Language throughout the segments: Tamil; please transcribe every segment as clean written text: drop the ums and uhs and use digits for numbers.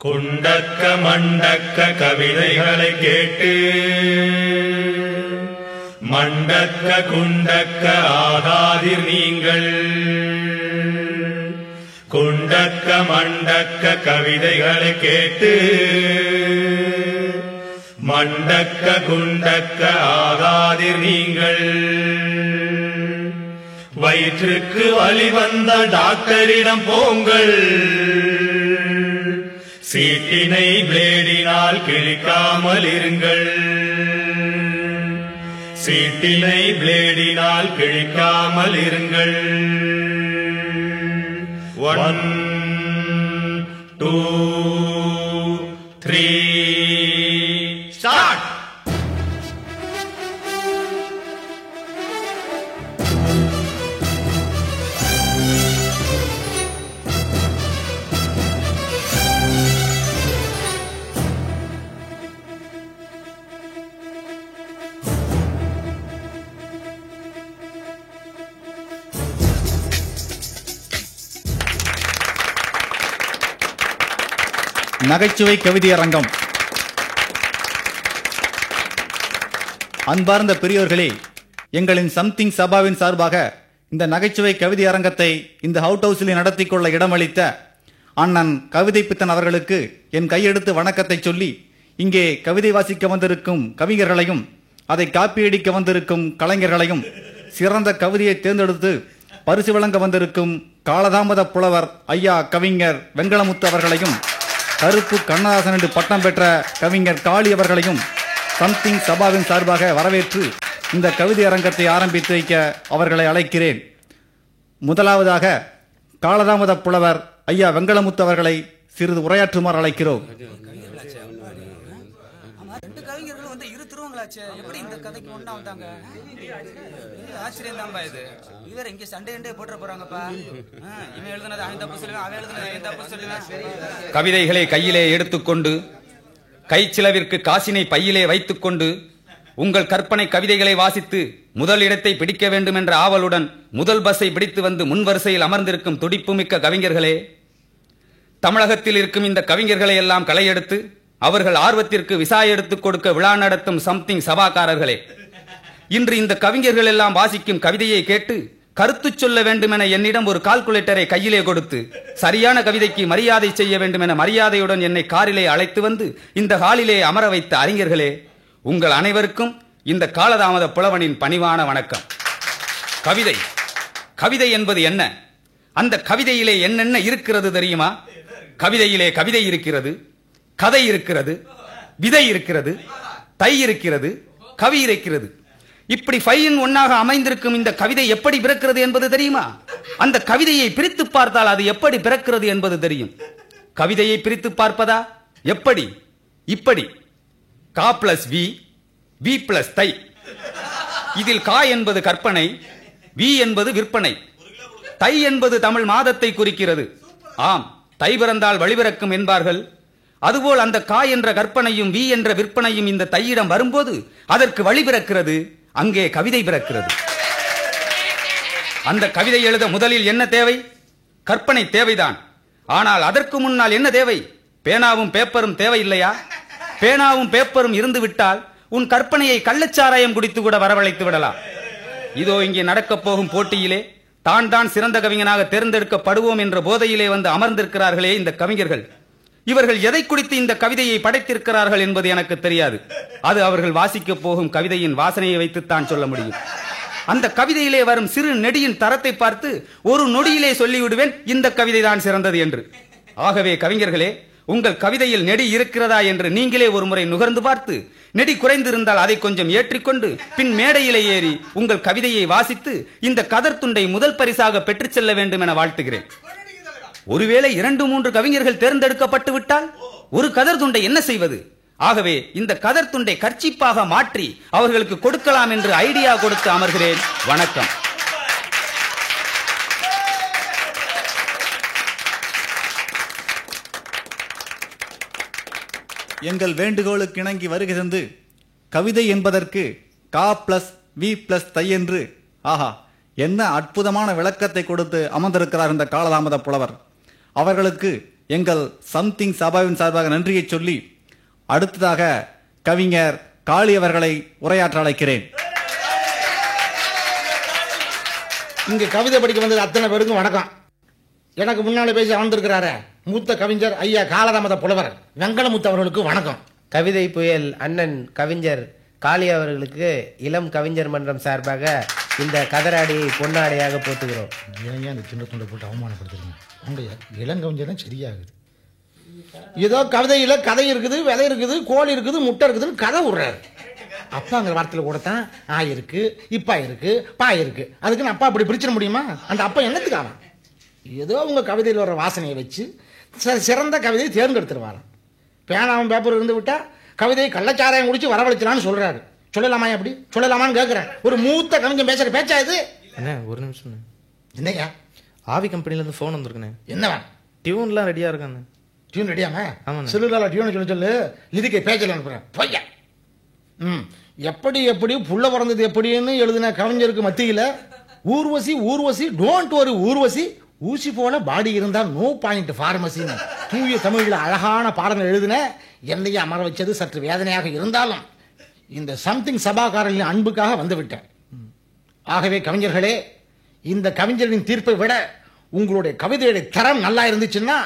குண்டக்க மண்டக்க கவிதைகளை கேட்டு மண்டக்க குண்டக்க ஆகாதீர் நீங்கள். குண்டக்க மண்டக்க கவிதைகளை கேட்டு மண்டக்க குண்டக்க ஆகாதீர் நீங்கள். வயிற்றுக்கு வலி வந்த டாக்டரிடம் போங்கள். சீட்டினை பிளேடினால் கிழிக்காமல் இருங்கள். சீட்டினை பிளேடினால் கிழிக்காமல் இருங்கள். 1 2 3 ஸ்டார்ட். நகைச்சுவை கவிதையரங்கம். அன்பார்ந்த பெரியோர்களே, எங்களின் சம்திங் சபாவின் சார்பாக இந்த நகைச்சுவை கவிதையரங்கத்தை இந்த அவுட் ஹவுஸில் நடத்தி கொள்ள இடமளித்த அண்ணன் கவிதை பித்தன் அவர்களுக்கு என் கையெடுத்து வணக்கத்தை சொல்லி, இங்கே கவிதை வாசிக்க வந்திருக்கும் கவிஞர்களையும் அதை காப்பியடிக்க வந்திருக்கும் கலைஞர்களையும் சிறந்த கவிதையை தேர்ந்தெடுத்து பரிசு வழங்க வந்திருக்கும் காலதாமத புலவர் ஐயா கவிஞர் வெங்கலமுத்து அவர்களையும் கருப்பு கண்ணதாசன் என்று பட்டம் பெற்ற கவிஞர் காளி அவர்களையும் சம்திங் சபாவின் சார்பாக வரவேற்று இந்த கவிதை அரங்கத்தை ஆரம்பித்து வைக்க அவர்களை அழைக்கிறேன். முதலாவதாக காலதாமத புலவர் ஐயா வெங்கலமுத்து அவர்களை சிறிது உரையாற்றுமாறு அழைக்கிறோம். ரெண்டு கவிஞர்கள் வந்து இரு திருவங்களாச்சு, எப்படி இந்த கதைக்கு ஒண்ணா வந்தாங்க? ஆச்சரியம் தான்பா இது. இவர் இங்க சண்டை போட்டுற போறாங்கப்பா. இவன் எழுதுனது அவன் தப்பு சொல்லுவேன், அவன் எழுதுனது அவன் தப்பு சொல்லுவேன். கவிதைகளை கையிலே எடுத்துக்கொண்டு கைச்சிலவிற்கு காசினை பையிலே வைத்துக்கொண்டு உங்கள் கற்பனை கவிதைகளை வாசித்து முதல் இடத்தை பிடிக்க வேண்டும் என்ற ஆவலுடன் முதல் பஸ்ஸை பிடித்து வந்து முன்வரிசையில் அமர்ந்திருக்கும் துடிப்புமிக்க கவிஞர்களே, தமிழகத்தில் இருக்கும் இந்த கவிஞர்களை எல்லாம் களையெடுத்து அவர்கள் ஆர்வத்திற்கு விசா எடுத்துக் கொடுக்க விழா நடத்தும் சம்திங் சபாக்காரர்களே, இன்று இந்த கவிஞர்கள் எல்லாம் வாசிக்கும் கவிதையை கேட்டு கருத்து சொல்ல வேண்டும் என என்னிடம் ஒரு கால்குலேட்டரை கையிலே கொடுத்து சரியான கவிதைக்கு மரியாதை செய்ய வேண்டும் என மரியாதையுடன் என்னை காரிலே அழைத்து வந்து இந்த ஹாலிலே அமர வைத்த அறிஞர்களே, உங்கள் அனைவருக்கும் இந்த காலதாமத புலவனின் பணிவான வணக்கம். கவிதை கவிதை என்பது என்ன? அந்த கவிதையிலே என்னென்ன இருக்கிறது தெரியுமா? கவிதையிலே கவிதை இருக்கிறது, கதை இருக்கிறது, விதை இருக்கிறது, தை இருக்கிறது, கவி இருக்கிறது. இப்படி 5 in 1 அமைந்திருக்கும் இந்த கவிதை எப்படி பிறக்கிறது என்பது தெரியுமா? அந்த கவிதையை பிரித்து பார்த்தால் அது எப்படி பிறக்கிறது என்பது தெரியும். கவிதையை பிரித்து பார்ப்பதா? எப்படி? இப்படி கா பிளஸ் வி, வி பிளஸ் தை. இதில் கா என்பது கற்பனை, வி என்பது விற்பனை, தை என்பது தமிழ் மாதத்தை குறிக்கிறது. ஆம், தை பிறந்தால் வழிபிறக்கும் என்பார்கள். அதுபோல் அந்த கா என்ற கற்பனையும் வி என்ற விற்பனையும் இந்த தையிடம் வரும்போது அதற்கு வழி பிறக்கிறது, அங்கே கவிதை பிறக்கிறது. அந்த கவிதை எழுத முதலில் என்ன தேவை? கற்பனை தேவைதான். ஆனால் அதற்கு முன்னால் என்ன தேவை? பேனாவும் பேப்பரும் தேவையில்லையா? பேனாவும் பேப்பரும் இருந்து விட்டால் உன் கற்பனையை கள்ளச்சாராயம் குடித்து கூட வரவழைத்து விடலாம். இதோ இங்கே நடக்கப் போகும் போட்டியிலே தான் சிறந்த கவிஞனாக தேர்ந்தெடுக்கப்படுவோம் என்ற போதையிலே வந்து அமர்ந்திருக்கிறார்களே இந்த கவிஞர்கள். இவர்கள் எதை குறித்து இந்த கவிதையை படைத்திருக்கிறார்கள் என்பது எனக்கு தெரியாது. அது அவர்கள் வாசிக்க போகும் கவிதையின் வாசனையை வைத்துத்தான் சொல்ல முடியும். அந்த கவிதையிலே வரும் சிறு நெடியின் தரத்தை பார்த்து ஒரு நொடியிலே சொல்லிவிடுவேன் இந்த கவிதை தான் சிறந்தது என்று. ஆகவே கவிஞர்களே, உங்கள் கவிதையில் நெடி இருக்கிறதா என்று நீங்களே ஒரு முறை நுகர்ந்து பார்த்து நெடி குறைந்திருந்தால் அதை கொஞ்சம் ஏற்றிக்கொண்டு பின் மேடையிலே ஏறி உங்கள் கவிதையை வாசித்து இந்த கதர் துண்டை முதல் பரிசாக பெற்றுச் செல்ல வேண்டும் என வாழ்த்துகிறேன். ஒருவேளை 2-3 கவிஞர்கள் தேர்ந்தெடுக்கப்பட்டு விட்டால் ஒரு கதர் துண்டை என்ன செய்வது? ஆகவே இந்த கதர் துண்டை கர்ச்சிப்பாக மாற்றி அவர்களுக்கு கொடுக்கலாம் என்று ஐடியா கொடுத்து அமர்கிறேன். வணக்கம். எங்கள் வேண்டுகோளுக்கு இணங்கி வருகிறது. கவிதை என்பதற்கு கா பிளஸ் வி பிளஸ் தை என்று ஆஹா என்ன அற்புதமான விளக்கத்தை கொடுத்து அமர்ந்திருக்கிறார் இந்த காலதாமத புலவர். அவர்களுக்கு எங்கள் சம்திங் சபாவின் சார்பாக நன்றியை சொல்லி அடுத்ததாக கவிஞர் காளி அவர்களை உரையாற்ற அழைக்கிறேன். இங்க கவிதை படிக்க வந்தது அத்தனை பேருக்கும் வணக்கம். எனக்கு முன்னாலே பேசி அமர்ந்திருக்கிறாரு மூத்த கவிஞர் ஐயா காலராமத புலவர் வெங்கடமுத்து அவர்களுக்கு வணக்கம். கவிதை புயல் அண்ணன் கவிஞர் காளி அவர்களுக்கு இளம் கவிஞர் மன்றம் சார்பாக இந்த கதராடியை பொன்னாடையாக போட்டுகிறோம். ஏன் இந்த சின்ன துண்டை போட்டு அவமானப்படுத்துறீங்க? உங்க இளங்கவிஞர் தான் சரியாகுது. ஏதோ கவிதையில கதை இருக்குது, விதை இருக்குது, கோழி இருக்குது, முட்டை இருக்குதுன்னு கதை விடுறாரு. அப்பாங்கிற வார்த்தையில கூடத்தான் ஆ இருக்கு, இப்பா இருக்கு, பா இருக்கு. அதுக்குன்னு அப்பா அப்படி பிரிச்சிட முடியுமா? அந்த அப்பா என்னத்துக்கு ஆகும்? ஏதோ உங்க கவிதையில் வர வாசனையை வச்சு சிறந்த கவிதையை தேர்ந்தெடுத்துருவாராம். பேனாவும் பேப்பர் இருந்து விட்டா கவிதையை கள்ளச்சாராயம் குடிச்சு வரவழைச்சலான்னு சொல்றாரு. சொல்லலாமா? அப்படி சொல்லலாமான்னு கேட்கிறேன். ஒரு மூத்த கவிஞன் பேசுற பேச்சா இது? அண்ணே ஒரு நிமிஷம். என்னையா? ஆவி கம்பெனில இருந்து போன் வந்திருக்குண்ணே. என்னவா? டியூன்லாம் ரெடியா இருக்காண்ணே. டியூன் ரெடியாமா? ஆமாண்ணே. செல்லுலால டியூன் சொல்லு. லிரிக்கை பேச்சல அனுப்புறேன். பொய்யா. எப்படி எப்படி புள்ள பிறந்தது எப்படின்னு எழுதின கவிஞருக்கு மத்தியில ஊர்வசி ஊர்வசி டோன்ட் வரி ஊர்வசி ஊசி போல பாடி இருந்தா நோ பாயிண்ட் பார்மசின்னு தூய தமிழ்ல அழகான பாடங்கள் எழுதின என்னையே அமர வச்சது சற்று வேதனையாக இருந்தாலும் இந்த சம்திங் சபாக்காரர்களின் அன்புக்காக வந்துவிட்டேன். ஆகவே கவிஞர்களே, இந்த கவிஞரின் தீர்ப்பை விட உங்களுடைய கவிதையுடைய தரம் நல்லா இருந்துச்சுன்னா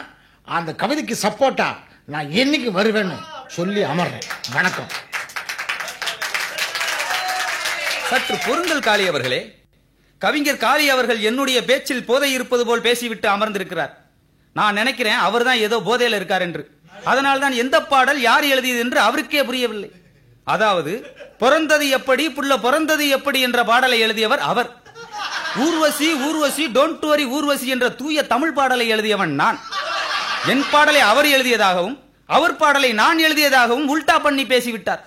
அந்த கவிதைக்கு சப்போர்ட்டா நான் என்னைக்கு வருவேன்னு சொல்லி அமர்றேன். வணக்கம். சற்று பொருங்கள் காளி அவர்களே. கவிஞர் காளி அவர்கள் என்னுடைய பேச்சில் போதை இருப்பது போல் பேசிவிட்டு அமர்ந்திருக்கிறார். நான் நினைக்கிறேன் அவர் தான் ஏதோ போதையில் இருக்கார் என்று. அதனால் தான் எந்த பாடல் யார் எழுதியது என்று அவருக்கே புரியவில்லை. அதாவது பிறந்தது எப்படி புள்ள பிறந்தது எப்படி என்ற பாடலை எழுதியவர் அவர். ஊர்வசி ஊர்வசி டோன்ட் வரி ஊர்வசி என்ற தூய தமிழ் பாடலை எழுதியவன் நான். என் பாடலை அவர் எழுதியதாகவும் அவர் பாடலை நான் எழுதியதாகவும் உல்டா பண்ணி பேசிவிட்டார்.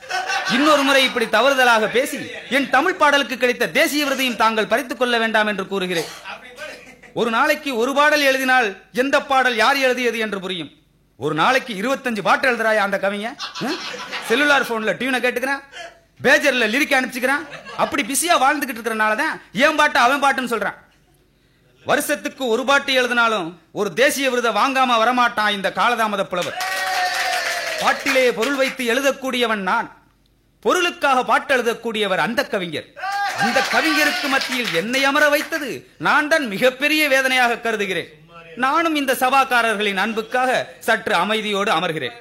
இன்னொரு முறை இப்படி தவறுதலாக பேசி என் தமிழ் பாடலுக்கு கிடைத்த தேசிய விருதையும் தாங்கள் பறித்துக் கொள்ள வேண்டாம் என்று கூறுகிறேன். ஒரு நாளைக்கு ஒரு பாடல் எழுதினால் எந்த பாடல் யார் எழுதியது என்று புரியும். ஒரு நாளைக்கு 25 பாட்டு எழுதுறாயா அந்த கவிஞன்? செல்லுலார் போன்ல டியூனை கேட்டுக்கிறான், பேஜர்ல லிரிக் அனுப்பிச்சுக்கிறான். அப்படி பிஸியா வாழ்ந்துகிட்டு இருக்கிறனாலதான் ஏன் பாட்டு அவன் பாட்டுன்னு சொல்றான். வருஷத்துக்கு ஒரு பாட்டு எழுதினாலும் ஒரு தேசிய விருதை வாங்காம வரமாட்டான் இந்த காலதாமத புலவர். பாட்டிலே பொருள் வைத்து எழுதக்கூடியவன் நான், பொருளுக்காக பாட்டு எழுதக்கூடியவர் அந்த கவிஞர். அந்த கவிஞருக்கு மத்தியில் என்னை அமர வைத்தது நான் தான் மிகப்பெரிய வேதனையாக கருதுகிறேன். நானும் இந்த சபாக்காரர்களின் அன்புக்காக சற்று அமைதியோடு அமர்கிறேன்.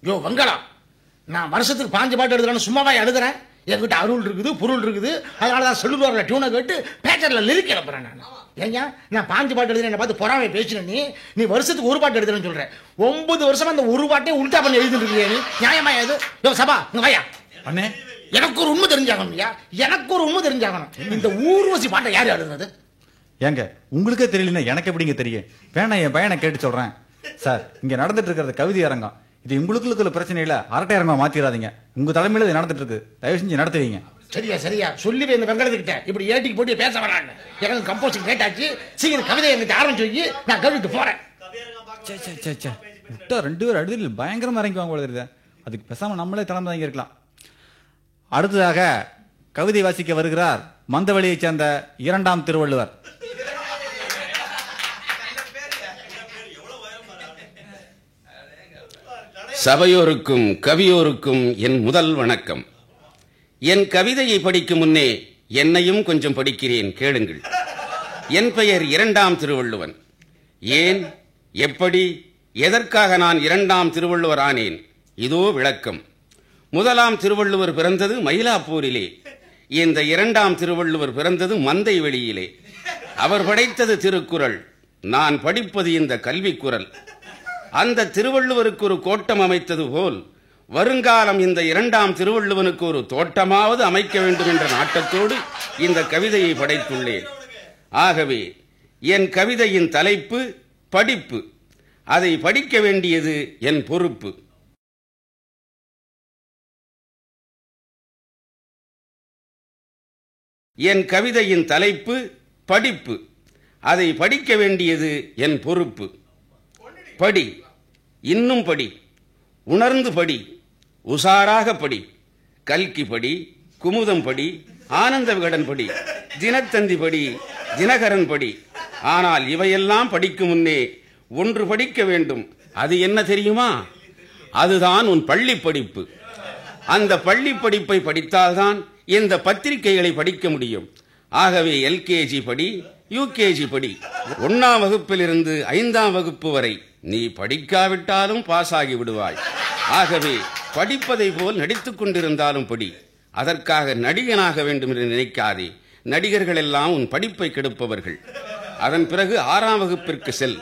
யோ வங்களா, நான் வருஷத்துக்கு 5 பாட்டு எழுதுறேன்னு சும்மாவா எழுதுறேன்? என்கிட்ட அருள் இருக்குது, பொருள் இருக்குது. அதனாலதான் சொல்லுவார்ல டியூனை கேட்டு பேச்சர்ல லிரிக் எழுப்புறேன். நான் ஏங்க நான் 5 பாட்டு எழுதுறேன் பார்த்து பொறாமை பேசின நீ வருஷத்துக்கு ஒரு பாட்டு எழுதுறேன்னு சொல்றேன். 9 வருஷமா அந்த ஒரு பாட்டையும் உல்டா பண்ணி எழுதிட்டு இருக்கீங்க. நீ நியாயமா? எது யோ சபா இங்க வாயா. அண்ணே, எனக்கு ஒரு உண்மை தெரிஞ்சாகணும். எனக்கு ஒரு உண்மை தெரிஞ்சாகணும். இந்த ஊர்வசி பாட்டை யார் எழுதுனது? ஏங்க உங்களுக்கே தெரியலன்னா எனக்கு எப்படிங்க தெரியும்? வேணா என் பையனை கேட்டு சொல்றேன். சார், இங்க நடந்துட்டு இருக்கிறது கவிதை அரங்கம். இது உங்களுக்குள்ள பிரச்சனை இல்ல, அரட்டை அரங்கமா மாத்திராதீங்க. உங்க தலைமையில இது நடந்துட்டு இருக்கு. தயவு செஞ்சு நடத்துவீங்க. சரியா சரியா சொல்லி இந்த வெங்கடத்துக்கிட்ட இப்படி ஏட்டிக்கு போட்டு பேச வராங்க. எனக்கு கம்போசிங் கேட்டாச்சு. சீக்கிரம் கவிதை எங்கிட்ட ஆரம்பிச்சு வைக்கி, நான் கவிட்டு போறேன். விட்டா 2 பேர் அடுதில் பயங்கரமா இறங்கி வாங்க போல. அதுக்கு பேசாம நம்மளே தலைமை தாங்கி இருக்கலாம். அடுத்ததாக கவிதை வாசிக்க வருகிறார் மந்தவெளியைச் சேர்ந்த 2ஆம் திருவள்ளுவர். சபையோருக்கும் கவியோருக்கும் என் முதல் வணக்கம். என் கவிதையை படிக்கும் முன்னே என்னையும் கொஞ்சம் படிக்கிறேன், கேளுங்கள். என் பெயர் 2ஆம் திருவள்ளுவன். ஏன், எப்படி, எதற்காக நான் 2ஆம் திருவள்ளுவர் ஆனேன்? இதோ விளக்கம். 1ஆம் திருவள்ளுவர் பிறந்தது மயிலாப்பூரிலே. இந்த 2ஆம் திருவள்ளுவர் பிறந்தது மந்தை வெளியிலே. அவர் படைத்தது திருக்குறள், நான் படிப்பது இந்த கல்விக்குறள். அந்த திருவள்ளுவருக்கு ஒரு கோட்டம் அமைத்தது போல் வருங்காலம் இந்த 2ஆம் திருவள்ளுவனுக்கு ஒரு தோட்டமாவது அமைக்க வேண்டும் என்ற நாட்டத்தோடு இந்த கவிதையை படைத்துள்ளேன். ஆகவே என் கவிதையின் தலைப்பு படிப்பு. அதை படிக்க வேண்டியது என் பொறுப்பு. என் கவிதையின் தலைப்பு படிப்பு. அதை படிக்க வேண்டியது என் பொறுப்பு. படி, இன்னும் படி, உணர்ந்து படி, உசாராக படி. கல்கி படி, குமுதம் படி, ஆனந்த விகடன் படி, தினத்தந்தி படி, தினகரன் படி. ஆனால் இவையெல்லாம் படிக்கும் முன்னே ஒன்று படிக்க வேண்டும். அது என்ன தெரியுமா? அதுதான் உன் பள்ளி படிப்பு. அந்த பள்ளி படிப்பை படித்தால்தான் இந்த பத்திரிகைகளை படிக்க முடியும். ஆகவே எல்கேஜி படி, யூகேஜி படி. 1ஆம் வகுப்பிலிருந்து 5ஆம் வகுப்பு வரை நீ படிக்காவிட்டாலும் பாஸ் ஆகி விடுவாய். ஆகவே படிப்பதை போல் நடித்துக் கொண்டிருந்தாலும் படி. அதற்காக நடிகனாக வேண்டும் என்று நினைக்காதே. நடிகர்கள் எல்லாம் உன் படிப்பை கெடுப்பவர்கள். அதன் பிறகு 6ஆம் வகுப்பிற்கு செல்.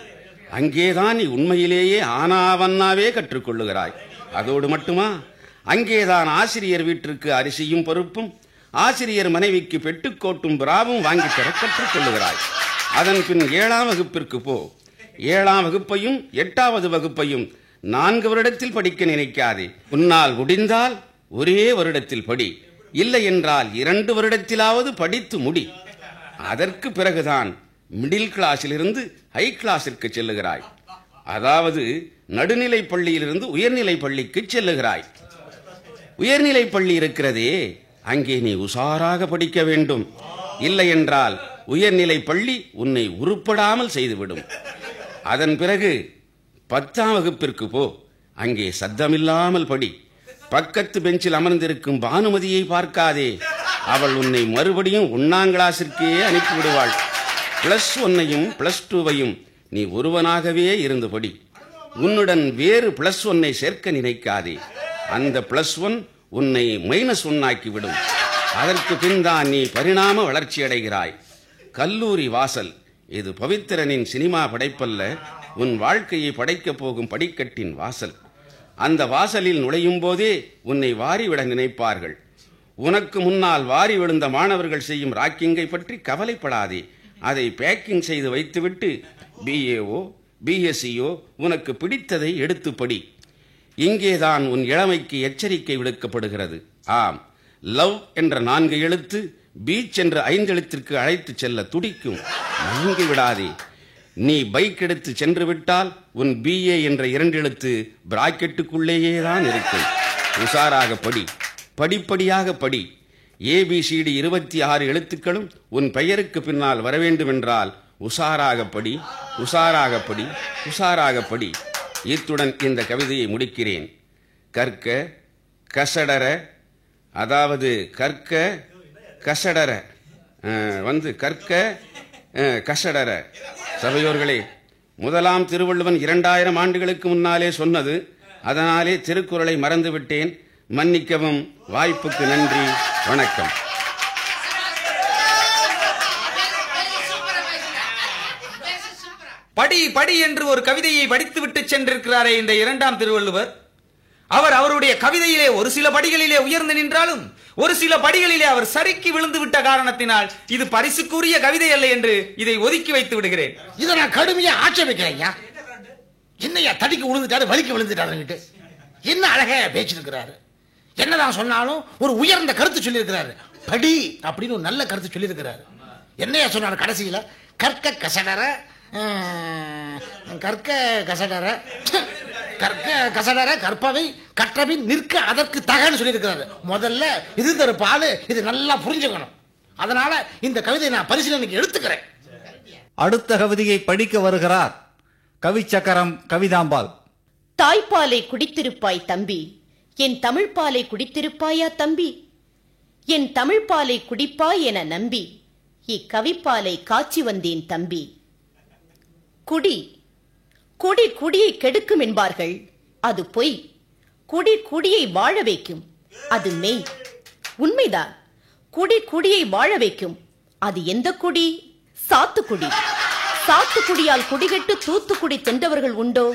அங்கேதான் நீ உண்மையிலேயே ஆனாவன்னாவே கற்றுக்கொள்ளுகிறாய். அதோடு மட்டுமா, அங்கேதான் ஆசிரியர் வீட்டிற்கு அரிசியும் பருப்பும், ஆசிரியர் மனைவிக்கு பெட்டுக்கோட்டும் பிராவும் வாங்கி தர கற்றுக்கொள்ளுகிறாய். அதன் பின் 7ஆம் வகுப்பிற்கு போ. 7ஆம் வகுப்பையும் 8வது வகுப்பையும் 4 வருடத்தில் படிக்க நினைக்காதே. உன்னால் முடிந்தால் ஒரே வருடத்தில் படி, இல்லை என்றால் 2 வருடத்திலாவது படித்து முடி. அதற்கு பிறகுதான் மிடில் கிளாஸிலிருந்து ஹை கிளாஸிற்கு செல்லுகிறாய். அதாவது நடுநிலை பள்ளியிலிருந்து உயர்நிலை பள்ளிக்கு செல்லுகிறாய். உயர்நிலை பள்ளி இருக்கிறதே, அங்கே நீ உஷாராக படிக்க வேண்டும். இல்லை என்றால் உயர்நிலை பள்ளி உன்னை உருப்படாமல் செய்துவிடும். அதன் பிறகு 10ஆம் வகுப்பிற்கு போ. அங்கே சத்தமில்லாமல் படி. பக்கத்து பெஞ்சில் அமர்ந்திருக்கும் பானுமதியை பார்க்காதே. அவள் உன்னை மறுபடியும் 1ஆம் கிளாஸிற்கே அனுப்பிவிடுவாள். +1ஐயும் +2வையும் நீ ஒருவனாகவே இருந்து படி. உன்னுடன் வேறு +1ஐ சேர்க்க நினைக்காதே. அந்த +1 உன்னை -1 ஆக்கிவிடும். அதற்கு பின் தான் நீ பரிணாம வளர்ச்சி அடைகிறாய். கல்லூரி வாசல் இது பவித்திரனின் சினிமா படைப்பல்ல, உன் வாழ்க்கையை படைக்கப் போகும் படிக்கட்டின் வாசல். அந்த வாசலில் நுழையும் போதே உன்னை வாரிவிட நினைப்பார்கள். உனக்கு முன்னால் வாரி விழுந்த மாணவர்கள் செய்யும் ராக்கிங்கை பற்றி கவலைப்படாதே. அதை பேக்கிங் செய்து வைத்துவிட்டு BAO BSCO உனக்கு பிடித்ததை எடுத்து படி. இங்கேதான் உன் இளமைக்கு எச்சரிக்கை விடுக்கப்படுகிறது. ஆம், லவ் என்ற 4 எழுத்து பீச் என்ற 5 எழுத்திற்கு அழைத்து செல்ல துடிக்கும். மயங்கி விடாதே. நீ பைக் எடுத்து சென்று விட்டால் உன் BA என்ற 2 எழுத்து பிராக்கெட்டுக்குள்ளேயே தான் இருக்கும். உஷாராக படி, படிப்படியாக படி. ABCD 26 எழுத்துக்களும் உன் பெயருக்கு பின்னால் வர வேண்டும் என்றால் உஷாராக படி, உஷாராக படி, உஷாராக படி. இத்துடன் இந்த கவிதையை முடிக்கிறேன். கற்க கசடர, அதாவது கற்க கசடர கற்க கசடர. சபையோர்களே, முதலாம் திருவள்ளுவன் 2000 ஆண்டுகளுக்கு முன்னாலே சொன்னது. அதனாலே திருக்குறளை மறந்துவிட்டேன், மன்னிக்கவும். வாய்ப்புக்கு நன்றி, வணக்கம். படி படி என்று ஒரு கவிதையை படித்துவிட்டு சென்றிருக்கிறாரே இந்த 2ஆம் திருவள்ளுவர். அவர் அவருடைய கவிதையிலே ஒரு சில படிகளிலே உயர்ந்து நின்றாலும் ஒரு சில படிகளிலே அவர் சறுக்கி விழுந்து விட்ட காரணத்தினால் இது பரிசுக்குரிய கவிதை அல்ல என்று இதை ஒதுக்கி வைத்து விடுகிறேன். இதை நான் கடுமையா ஆட்சேபிக்கிறேன். என்னையா தடிக்கு விழுந்துட்டாரு, வலிக்கு விழுந்துட்டாரு, என்ன அழகா பேச்சிருக்கிறாரு. என்னதான் சொன்னாலும் ஒரு உயர்ந்த கருத்து சொல்லியிருக்கிறாரு. படி அப்படின்னு ஒரு நல்ல கருத்து சொல்லியிருக்கிறாரு. என்னையா சொன்னாரு கடைசியில? கற்க கசடர, கற்க கசடர, கற்க கசடர கற்பவை கற்றபின் நிற்க அதற்கு தகன்னு சொல்லியிருக்கிறாரு. முதல்ல இது பாலு, இது நல்லா புரிஞ்சுக்கணும். அதனால இந்த கவிதையை நான் பரிசீலனைக்கு எடுத்துக்கிறேன். அடுத்த கவிதையை படிக்க வருகிறார் கவிச்சக்கரம் கவிதாம்பாள். தாய்ப்பாலை குடித்திருப்பாய் தம்பி, என் தமிழ்ப்பாலை குடித்திருப்பாயா தம்பி? என் தமிழ்ப்பாலை குடிப்பாய் என நம்பி இக்கவிப்பாலை காய்ச்சி வந்தேன் தம்பி. குடி குடி குடியை கெடுக்கும் என்பார்கள், அது பொய். குடி குடியை வாழ வைக்கும், அது மெய். உண்மைதான், குடி குடியை வாழ வைக்கும். அது எந்த குடி? சாத்துக்குடி. சாத்துக்குடியால் குடிகெட்டு தூத்துக்குடி சென்றவர்கள் உண்டோ?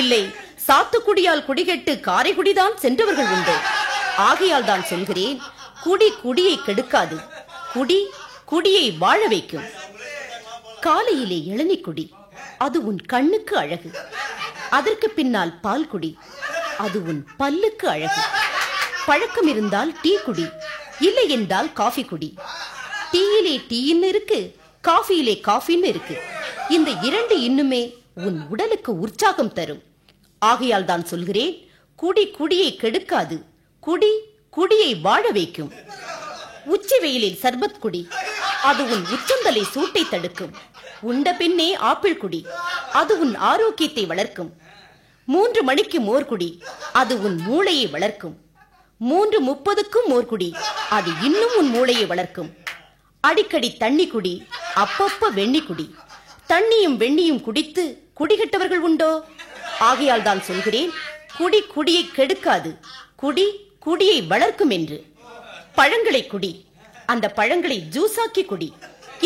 இல்லை, சாத்துக்குடியால் குடிகெட்டு காரைக்குடிதான் சென்றவர்கள் உண்டோ? ஆகையால் தான் சொல்கிறேன், குடி குடியை கெடுக்காது, குடி குடியை வாழ வைக்கும். காலையிலே இளநீ குடி, அது உன் கண்ணுக்கு அழகு. அதற்கு பின்னால் பால் குடி, அது உன் பல்லுக்கு அழகு. பழக்கம் இருந்தால் டீ குடி, இல்லை என்றால் காஃபி குடி. டீயிலே டீன்னு இருக்கு, காஃபியிலே காஃபின்னு இருக்கு. இந்த 2 இன்னுமே உன் உடலுக்கு உற்சாகம் தரும். ஆகையால் தான் சொல்கிறேன், குடி குடியை கெடுக்காது, குடி குடியை வாழ வைக்கும். உச்சி வெயிலில் சர்பத் குடி, அது உன் உச்சந்தலை சூட்டை தடுக்கும். உண்ட பின்னே ஆப்பிள் குடி, அது உன் ஆரோக்கியத்தை வளர்க்கும். 3 மணிக்கு மோர் குடி, அது உன் மூளையை வளர்க்கும். 3:30க்கும் மோர் குடி, அது இன்னும் உன் மூளையை வளர்க்கும். அடிக்கடி தண்ணி குடி, அப்பப்ப வெண்ணி குடி. தண்ணியும் வெண்ணியும் குடித்து குடிகட்டவர்கள் உண்டோ? ஆகையால் தான் சொல்கிறேன், குடி குடியை கெடுக்காது, குடி குடியை வளர்க்கும் என்று. பழங்களை குடி, அந்த பழங்களை ஜூஸாக்கி குடி,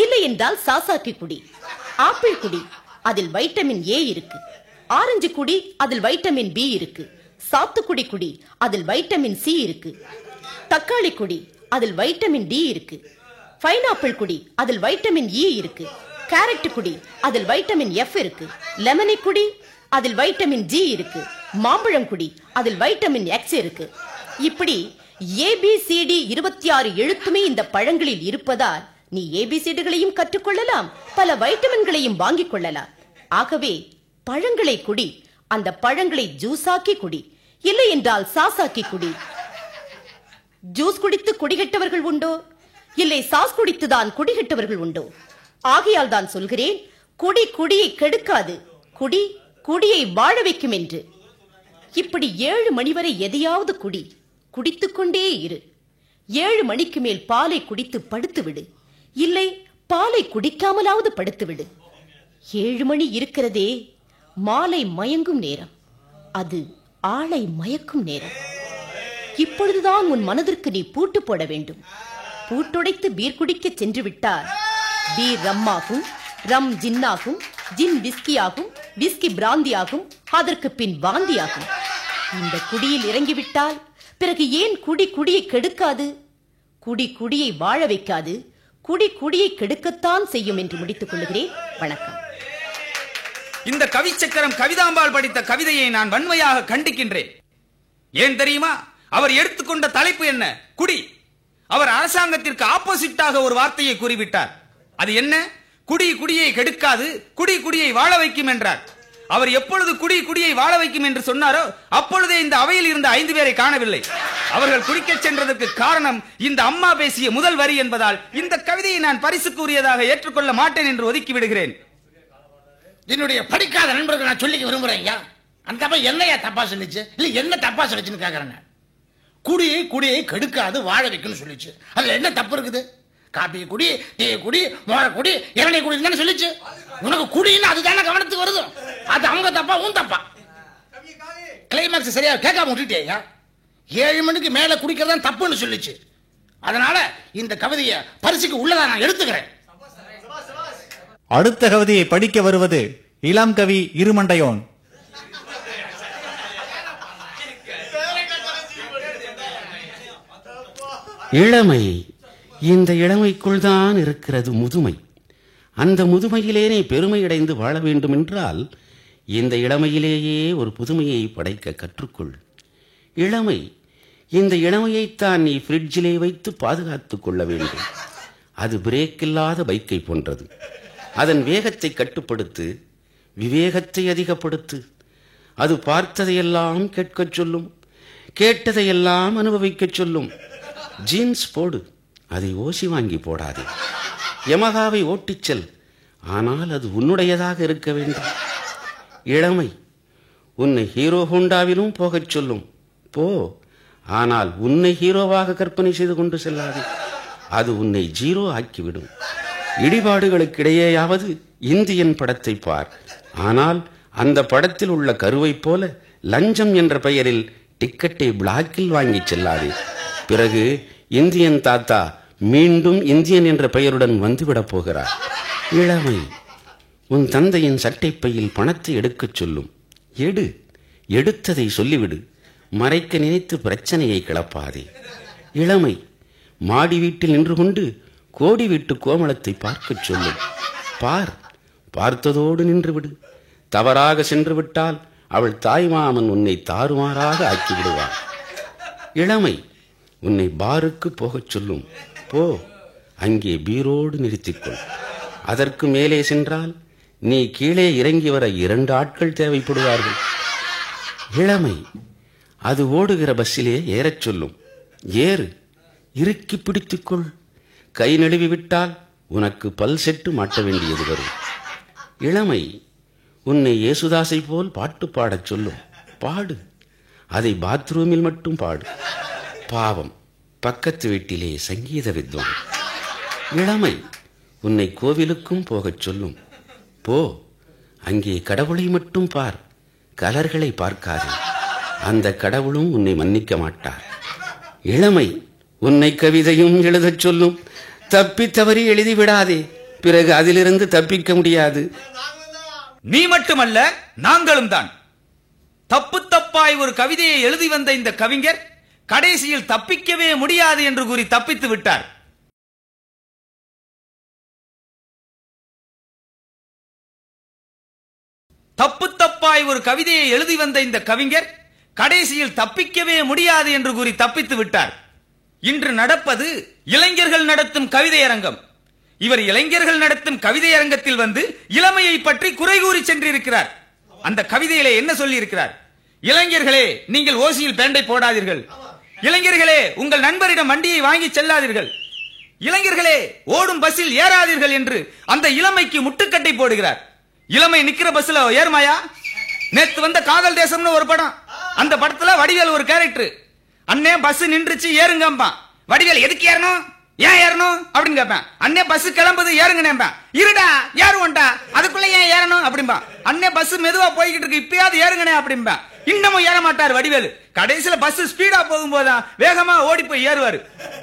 இல்லை என்றால் சாசாக்கி குடி. ஆப்பிள் குடி, அதில் வைட்டமின் ஏ இருக்கு. ஆரஞ்சு குடி, அதில் வைட்டமின் பி இருக்கு. சாத்துக்குடி குடி, அதில் வைட்டமின் சி இருக்கு. தக்காளி குடி, அதில் வைட்டமின் டி இருக்கு. பைனாப்பிள் குடி, அதில் வைட்டமின் இ இருக்கு. கேரட் குடி, அதில் வைட்டமின் எஃப் இருக்கு. லெமனை குடி, அதில் வைட்டமின் ஜி இருக்கு. மாம்பழம் குடி, அதில் வைட்டமின் எக்ஸ் இருக்கு. இப்படி ABCD 26 எழுத்துமே இந்த பழங்களில் இருப்பதால் நீ ABCDகளையும் கற்றுக்கொள்ளலாம், பல வைட்டமின்களையும் வாங்கிக் கொள்ளலாம். ஆகவே பழங்களை குடி, அந்த பழங்களை ஜூஸாக்கி குடி, இல்லை என்றால் சாசாக்கி குடி. ஜூஸ் குடித்து குடிகட்டவர்கள் உண்டோ? இல்லை சாஸ் குடித்துதான் குடிகட்டவர்கள் உண்டோ? ஆகையால் தான் சொல்கிறேன், குடி குடியை கெடுக்காது, குடி குடியை வாழ வைக்கும் என்று. இப்படி 7 மணி வரை எதையாவது குடி, குடித்துக்கொண்டே இரு. 7 மணிக்கு மேல் பாலை குடித்து படுத்து விடு, இல்லை பாலை குடிக்காமலாவது படுத்து விடு. 7 மணி இருக்கிறதே, மாலை மயங்கும் நேரம், அது ஆளை மயக்கும் நேரம். இப்பொழுதுதான் உன் மனதிற்கு நீ பூட்டு போட வேண்டும். பூட்டுடைத்து பீர் குடிக்க சென்று விட்டால் பீர் ரம்மாகும், ரம் ஜின்னாகும், ஜின் விஸ்கியாகும், விஸ்கி பிராந்தியாகும், அதற்கு பின் வாந்தியாகும். இந்த குடியில் இறங்கிவிட்டால் பிறகு ஏன் குடி குடியை கெடுக்காது? குடி குடியை வாழ வைக்காது, குடி குடியை கெடுக்கத்தான் செய்யும் என்று முடித்துக் கொள்கிறேன். வணக்கம். இந்த கவிச்சக்கரம் கவிதாம்பாள் படித்த கவிதையை நான் வன்மையாக கண்டிக்கின்றேன். ஏன் தெரியுமா? அவர் எடுத்துக்கொண்ட தலைப்பு என்ன? குடி. அவர் அரசாங்கத்திற்கு ஆப்போசிட்டாக ஒரு வார்த்தையை கூறிவிட்டார். அது என்ன? குடி குடியை கெடுக்காது, குடி குடியை வாழ வைக்கும் என்றார். அவர் எப்பொழுது குடி குடியை வாழ வைக்கும் என்று சொன்னாரோ அப்பொழுதே இந்த அவையில் இருந்த 5 பேரை காணவில்லை. அவர்கள் குடிக்க சென்றதற்கு காரணம் இந்த அம்மா பேசிய முதல் வரி என்பதால் இந்த கவிதையை நான் பரிசுக்குரியதாக ஏற்றுக்கொள்ள மாட்டேன் என்று ஒதுக்கி விடுகிறேன். என்னுடைய படிக்காத நண்பர்கள் நான் சொல்லிக்க விரும்புறேன். அந்த அப்ப என்னையா தப்பா சொல்லிச்சு, இல்ல என்ன தப்பா சொல்லிச்சுன்னு கேக்குறேன். குடியை குடியை கெடுக்காது வாழ வைக்கும்னு சொல்லிச்சு. அதுல என்ன தப்பு இருக்குது? காப்பி குடி, டீ குடி, மோர குடி, இளநீர் குடி தானே சொல்லிச்சு. உனக்கு குடின்னு அதுதானே கவனத்துக்கு வருது. அது அவங்க தப்பா உன் தப்பா? கிளைமாக்ஸ் சரியா கேட்காம விட்டுட்டேயா. 7 மணிக்கு மேல குடிக்கிறதா தப்புன்னு சொல்லிச்சு. அதனால இந்த கவிதையை பரிசுக்கு உள்ளதா நான் எடுத்துக்கிறேன். அடுத்த கவிதையை படிக்க வருவது இளம் கவி இருமண்டையோன். இளமை, இந்த இளமைக்குள் தான் இருக்கிறது முதுமை. அந்த முதுமையிலேயே பெருமையடைந்து வாழ வேண்டும் என்றால் இந்த இளமையிலேயே ஒரு புதுமையை படைக்க கற்றுக்கொள். இளமை, இந்த இளமையைத்தான் நீ ஃப்ரிட்ஜிலே வைத்து பாதுகாத்துக் கொள்ள வேண்டும். அது பிரேக் இல்லாத பைக்கை போன்றது. அதன் வேகத்தை கட்டுப்படுத்து, விவேகத்தை அதிகப்படுத்து. அது பார்த்ததையெல்லாம் கேட்கச் சொல்லும், கேட்டதையெல்லாம் அனுபவிக்கச் சொல்லும். ஜீன்ஸ் போடு, அதை ஓசி வாங்கி போடாதே. யமகாவை ஓட்டிச் செல், ஆனால் அது உன்னுடையதாக இருக்க வேண்டும். இளமை உன்னை ஹீரோ ஹோண்டாவிலும் போகச் சொல்லும். போ, ஆனால் உன்னை ஹீரோவாக கற்பனை செய்து கொண்டு செல்லாதே. அது உன்னை ஜீரோ ஆக்கிவிடும். இடிபாடுகளுக்கிடையேயாவது இந்தியன் படத்தை பார், ஆனால் அந்த படத்தில் உள்ள கருவை போல லஞ்சம் என்ற பெயரில் டிக்கெட்டை பிளாக்கில் வாங்கி செல்லாதே. பிறகு இந்தியன் தாத்தா மீண்டும் இந்தியன் என்ற பெயருடன் வந்துவிடப் போகிறார். இளமை உன் தந்தையின் சட்டைப்பையில் பணத்தை எடுக்கச் சொல்லும். எடுத்ததை சொல்லிவிடு, மறைக்க நினைத்து பிரச்சனையை கிளப்பாதே. இளமை மாடி வீட்டில் நின்று கொண்டு கோடி வீட்டு கோமளத்தை பார்க்கச் சொல்லும். பார்த்ததோடு நின்றுவிடு. தவறாக சென்று விட்டால் அவள் தாய்மாமன் உன்னை தாறுமாறாக ஆக்கிவிடுவார். இளமை உன்னை பாருக்கு போகச் சொல்லும். போ, அங்கே பீரோடு நிறுத்திக்கொள். அதற்கு மேலே சென்றால் நீ கீழே இறங்கி வர 2 ஆட்கள் தேவைப்படுவார்கள். இளமை அது ஓடுகிற பஸ்ஸிலே ஏறச் சொல்லும். இறுக்கி பிடித்துக்கொள். கை நழுவி விட்டால் உனக்கு பல் செட்டு மாட்ட வேண்டியது வரும். இளமை உன்னை இயேசுதாசை போல் பாட்டு பாடச் சொல்லும். பாடு. அதை பாத்ரூமில் மட்டும் பாடு. பாவம், பக்கத்து வீட்டிலே சங்கீத வித்வான். இளமை உன்னை கோவிலுக்கும் போகச் சொல்லும். போ, அங்கே கடவுளை மட்டும் பார், கலர்களை பார்க்காதே. அந்த கடவுளும் உன்னை மன்னிக்க மாட்டார். இளமை உன்னை கவிதையும் எழுதச் சொல்லும். தப்பி தவறி எழுதிவிடாதே, பிறகு அதிலிருந்து தப்பிக்க முடியாது. நீ மட்டுமல்ல, நாங்களும் தான். தப்பு தப்பாய் ஒரு கவிதையை எழுதி வந்த இந்த கவிஞர் கடைசியில் தப்பிக்கவே முடியாது என்று கூறி தப்பித்து விட்டார். தப்பு தப்பாய் ஒரு கவிதையை எழுதி வந்த இந்த கவிஞர் கடைசியில் தப்பிக்கவே முடியாது என்று கூறி தப்பித்து விட்டார். இன்று நடப்பது இளைஞர்கள் நடத்தும் கவிதையரங்கம். இவர் இளைஞர்கள் நடத்தும் கவிதையரங்கத்தில் வந்து இளமையை பற்றி குறை கூறி சென்றிருக்கிறார். அந்த கவிதையிலே என்ன சொல்லி இருக்கிறார்? இளைஞர்களே, நீங்கள் ஓசியில் பேண்டை போடாதீர்கள். இளைஞர்களே, உங்கள் நண்பரிடம் வண்டியை வாங்கி செல்லாதீர்கள். இளைஞர்களே, ஓடும் பஸ்ஸில் ஏறாதீர்கள் என்று அந்த இளமைக்கு முட்டுக்கட்டை போடுகிறார். இளமை நிக்கிற பஸ்ல ஏறுமாயா? நேத்து வந்த காதல் தேசம்னு ஒரு படம். அந்த படத்துல வடிவேல் ஒரு கேரக்டர். அண்ணே பஸ் நின்றுச்சு ஏறுங்கம்பா. வடிவேல் எதுக்கு ஏறணும், ஏன் ஏறணும் அப்படின்னு கேட்பேன். அண்ணே பஸ் கிளம்புது ஏறுங்கண்ணேம்பா. இருடா ஏறுவோண்டா, அதுக்குள்ள ஏன் ஏறணும் அப்படின்பா. அண்ணே பஸ் மெதுவா போய்கிட்டு இருக்கு, இப்பயாவது ஏறுங்கண்ணே அப்படின்பா. இன்னமும் ஏற மாட்டார் வடிவேலு. கடைசியில பஸ் ஸ்பீடா போகும்போதுதான் வேகமா ஓடி போய் ஏறுவாரு.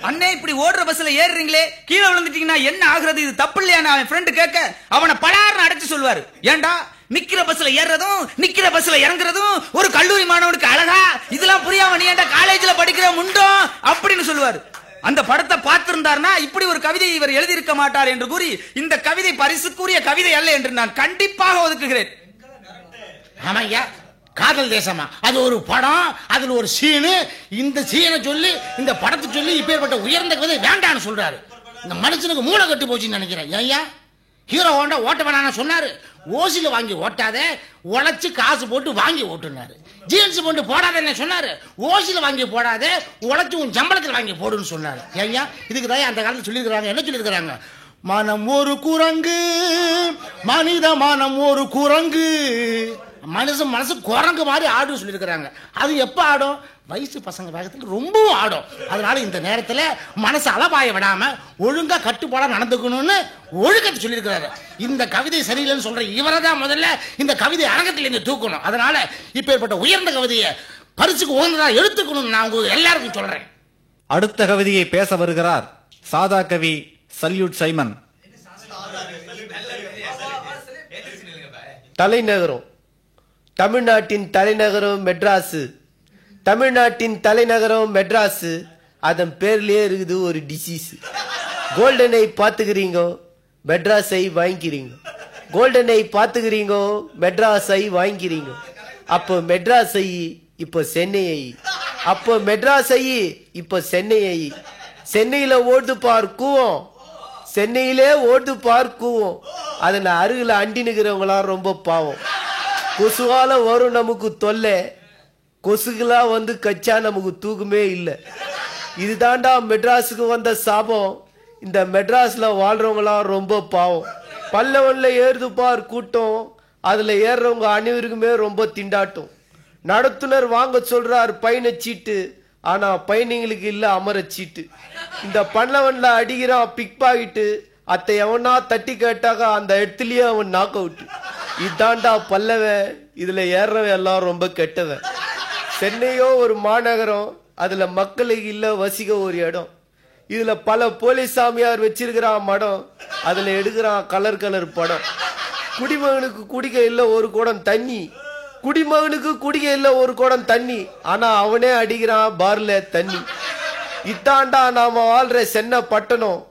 அண்ணே இப்படி ஓடுற பஸ்ல ஏறுறீங்களே, கீழே விழுந்துட்டீங்கன்னா என்ன ஆகுறது, இது தப்பு இல்லையா? அவன் ஃப்ரெண்டு கேட்க அவனை பலார்னு அடைச்சு சொல்லுவாரு. ஏண்டா நிக்கிற பஸ்ல ஏறதும் நிக்கிற பஸ்ல இறங்குறதும் ஒரு கல்லூரி மாணவனுக்கு அழகா? இதெல்லாம் புரியாம நீ ஏண்டா காலேஜ்ல படிக்கிற முண்டோ அப்படின்னு சொல்லுவாரு. அந்த படத்தை பார்த்திருந்தார்னா இப்படி ஒரு கவிதை இவர் எழுதியிருக்க மாட்டார் என்று கூறி இந்த கவிதை பரிசுக்குரிய கவிதை அல்ல என்று நான் கண்டிப்பாக ஒதுக்குகிறேன். ஆமாய்யா, காதல் தேசமா அது ஒரு படம், அதுல ஒரு சீனு. இந்த சீனை சொல்லி இந்த படத்தை சொல்லி இப்பேற்பட்ட உயர்ந்த கவிதை வேண்டான்னு சொல்றாரு. இந்த மனுஷனுக்கு மூளை கட்டு போச்சுன்னு நினைக்கிறேன். ஐயா, ஹீரோ ஹோண்டா ஓட்ட வேணான்னு சொன்னாரு. ஓசில வாங்கி ஓட்டாத, உழைச்சு காசு போட்டு வாங்கி ஓட்டுனாரு. ஜீன்ஸ் போட்டு போடாத சொன்னாரு. ஓசில வாங்கி போடாத, உழைச்சு உன் சம்பளத்தில் வாங்கி போடுன்னு சொன்னாரு. ஐயா, இதுக்கு தான் அந்த காலத்தில் சொல்லியிருக்கிறாங்க. என்ன சொல்லியிருக்கிறாங்க? மனம் ஒரு குரங்கு, மனித மனம் ஒரு குரங்கு. மனுஷன் மனசு குரங்கு மாதிரி ஆடும் சொல்லியிருக்கிறாங்க. அது எப்ப ஆடும்? வயசு பசங்க வேகத்தில் ரொம்பவும் ஆடும். அதனால இந்த நேரத்தில் மனசு அளவாய விடாம ஒழுங்கா கட்டுப்பாடா நடந்துக்கணும்னு ஒழுக்கத்தை சொல்லியிருக்கிறாரு. இந்த கவிதை சரியில்லைன்னு சொல்ற இவரை தான் முதல்ல இந்த கவிதை அரங்கத்தில் இருந்து தூக்கணும். அதனால இப்பேற்பட்ட உயர்ந்த கவிதையை பரிசுக்கு உகந்ததா எடுத்துக்கணும் நான் உங்களுக்கு எல்லாருக்கும் சொல்றேன். அடுத்த கவிதையை பேச வருகிறார் சாதா கவி சல்யூட் சைமன். தலைநகரம், தமிழ்நாட்டின் தலைநகரம் மெட்ராஸ். தமிழ்நாட்டின் தலைநகரம் மெட்ராஸ். அதன் பேர்லயே இருக்குது ஒரு டிசீஸ். கோல்டனை பார்த்துக்கிறீங்க, மெட்ராஸை வாங்கிக்கிறீங்க. கோல்டனை பார்த்துக்கிறீங்க, மெட்ராஸை வாங்கிக்கிறீங்க. அப்போ மெட்ராஸ் ஐ, இப்போ சென்னை ஐ. அப்போ மெட்ராஸ் ஐ, இப்போ சென்னை ஐ. சென்னையில ஓடுது பார் கூவம், சென்னையிலே ஓடுது பார் கூவம். அதில் அருகில் அண்டினுக்கிறவங்களாம் ரொம்ப பாவம். கொசுவால வரும் நமக்கு தொல்லை, கொசுகளா வந்து கச்சா நமக்கு தூக்கமே இல்லை. இதுதாண்டா மெட்ராஸுக்கு வந்த சாபம். இந்த மெட்ராஸ்ல வாழ்றவங்களாம் ரொம்ப பாவம். பல்லவன்ல ஏறுது பார் கூட்டம், அதுல ஏறுறவங்க அனைவருக்குமே ரொம்ப திண்டாட்டம். நடத்துனர் வாங்க சொல்றார் பயண சீட்டு, ஆனா பயணிகளுக்கு இல்ல அமர சீட்டு. இந்த பல்லவன்ல அடிக்கிறான் பிக் பாக்கெட்டு, அத்தை எவனா தட்டி கேட்டாக அந்த இடத்துலயே அவன் நாக் அவுட். இதாண்டா பல்லவன், இதுல ஏறவன் எல்லாம் ரொம்ப கெட்டவன். சென்னையோ ஒரு மாநகரம், அதுல மக்களுக்கு இல்ல வசிக்க ஒரு இடம். இதுல பல போலீஸ் சாமியார் வச்சிருக்கிறான் மடம், அதுல எடுக்கிறான் கலர் கலர் படம். குடிமகனுக்கு குடிக்க இல்ல ஒரு குடம் தண்ணி, குடிமகனுக்கு குடிக்க இல்ல ஒரு குடம் தண்ணி, ஆனா அவனே அடிக்கிறான் பார்ல தண்ணி. இதாண்டா நாம வாழ்ற சென்னை பட்டணம்,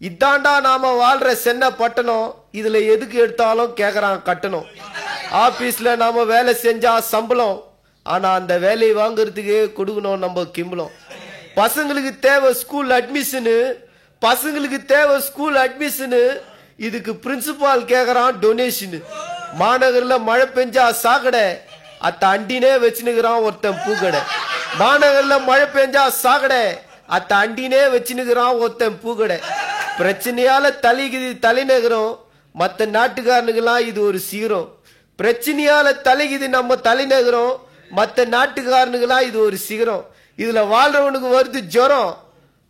இதாண்டா நாம வாழ்ற சென்னை பட்டணம். இதுல எதுக்கு எடுத்தாலும் கேக்குறான் கட்டணம். ஆபீஸ்ல நாம வேலை செஞ்சா சம்பளம், ஆனா அந்த வேலையை வாங்குறதுக்கே கொடுக்கணும் நம்ம கிம்பளம். பசங்களுக்கு தேவை ஸ்கூல் அட்மிஷனு, பசங்களுக்கு தேவை ஸ்கூல் அட்மிஷனு, இதுக்கு பிரின்சிபால் கேக்குறான் டொனேஷனு. மாநகர்ல மழை பெஞ்சா சாக்கடை, அத்த அண்டினே வச்சுனுக்கிறான் ஒருத்தன் பூக்கடை. மாநகர்ல மழை பெஞ்சா சாக்கடை, அத்த அண்டினே வச்சுனுக்குறான் ஒருத்தன் பூக்கடை. பிரச்சனையால தலைக்குது தலைநகரம், மற்ற நாட்டுக்காரனுக்கெல்லாம் இது ஒரு சீரம். பிரச்சனையால தலைக்குது நம்ம தலைநகரம், மற்ற நாட்டுக்காரனுக்கெல்லாம் இது ஒரு சிகரம். இதுல வாழ்றவனுக்கு வருது ஜுரம்,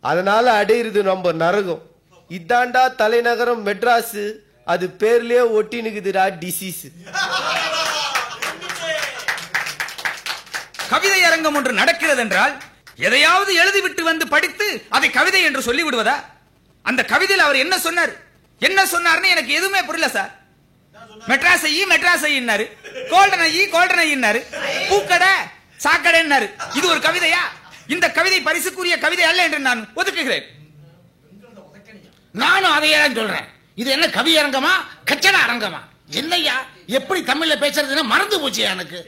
அதனால அடையிறது நம்ம நரகம். இதாண்டா தலைநகரம் மெட்ராஸ், அது பேர்லயே ஒட்டினுக்குதுடா டிசீஸ். கவிதை அரங்கம் ஒன்று நடக்கிறது என்றால் எதையாவது எழுதிவிட்டு வந்து படித்து அதை கவிதை என்று சொல்லிவிடுவதா? அந்த கவிதையில் அவர் என்ன சொன்னார், என்ன சொன்னார்னு எனக்கு எதுவுமே புரியல சார். மெட்ராஸ் ஐ மெட்ராஸ் ஐன்னாரு, கோல்டன் ஐ கோல்டன் ஐன்னாரு, பூக்கடை சாக்கடைன்னாரு. இது ஒரு கவிதையா? இந்த கவிதை பரிசுக்குரிய கவிதை அல்ல என்று நான் ஒதுக்குகிறேன். நானும் அதையே தான் சொல்றேன். இது என்ன கவி அரங்கமா கச்சடா அரங்கமா? என்னையா எப்படி தமிழ்ல பேசுறதுன்னா மறந்து போச்சு எனக்கு.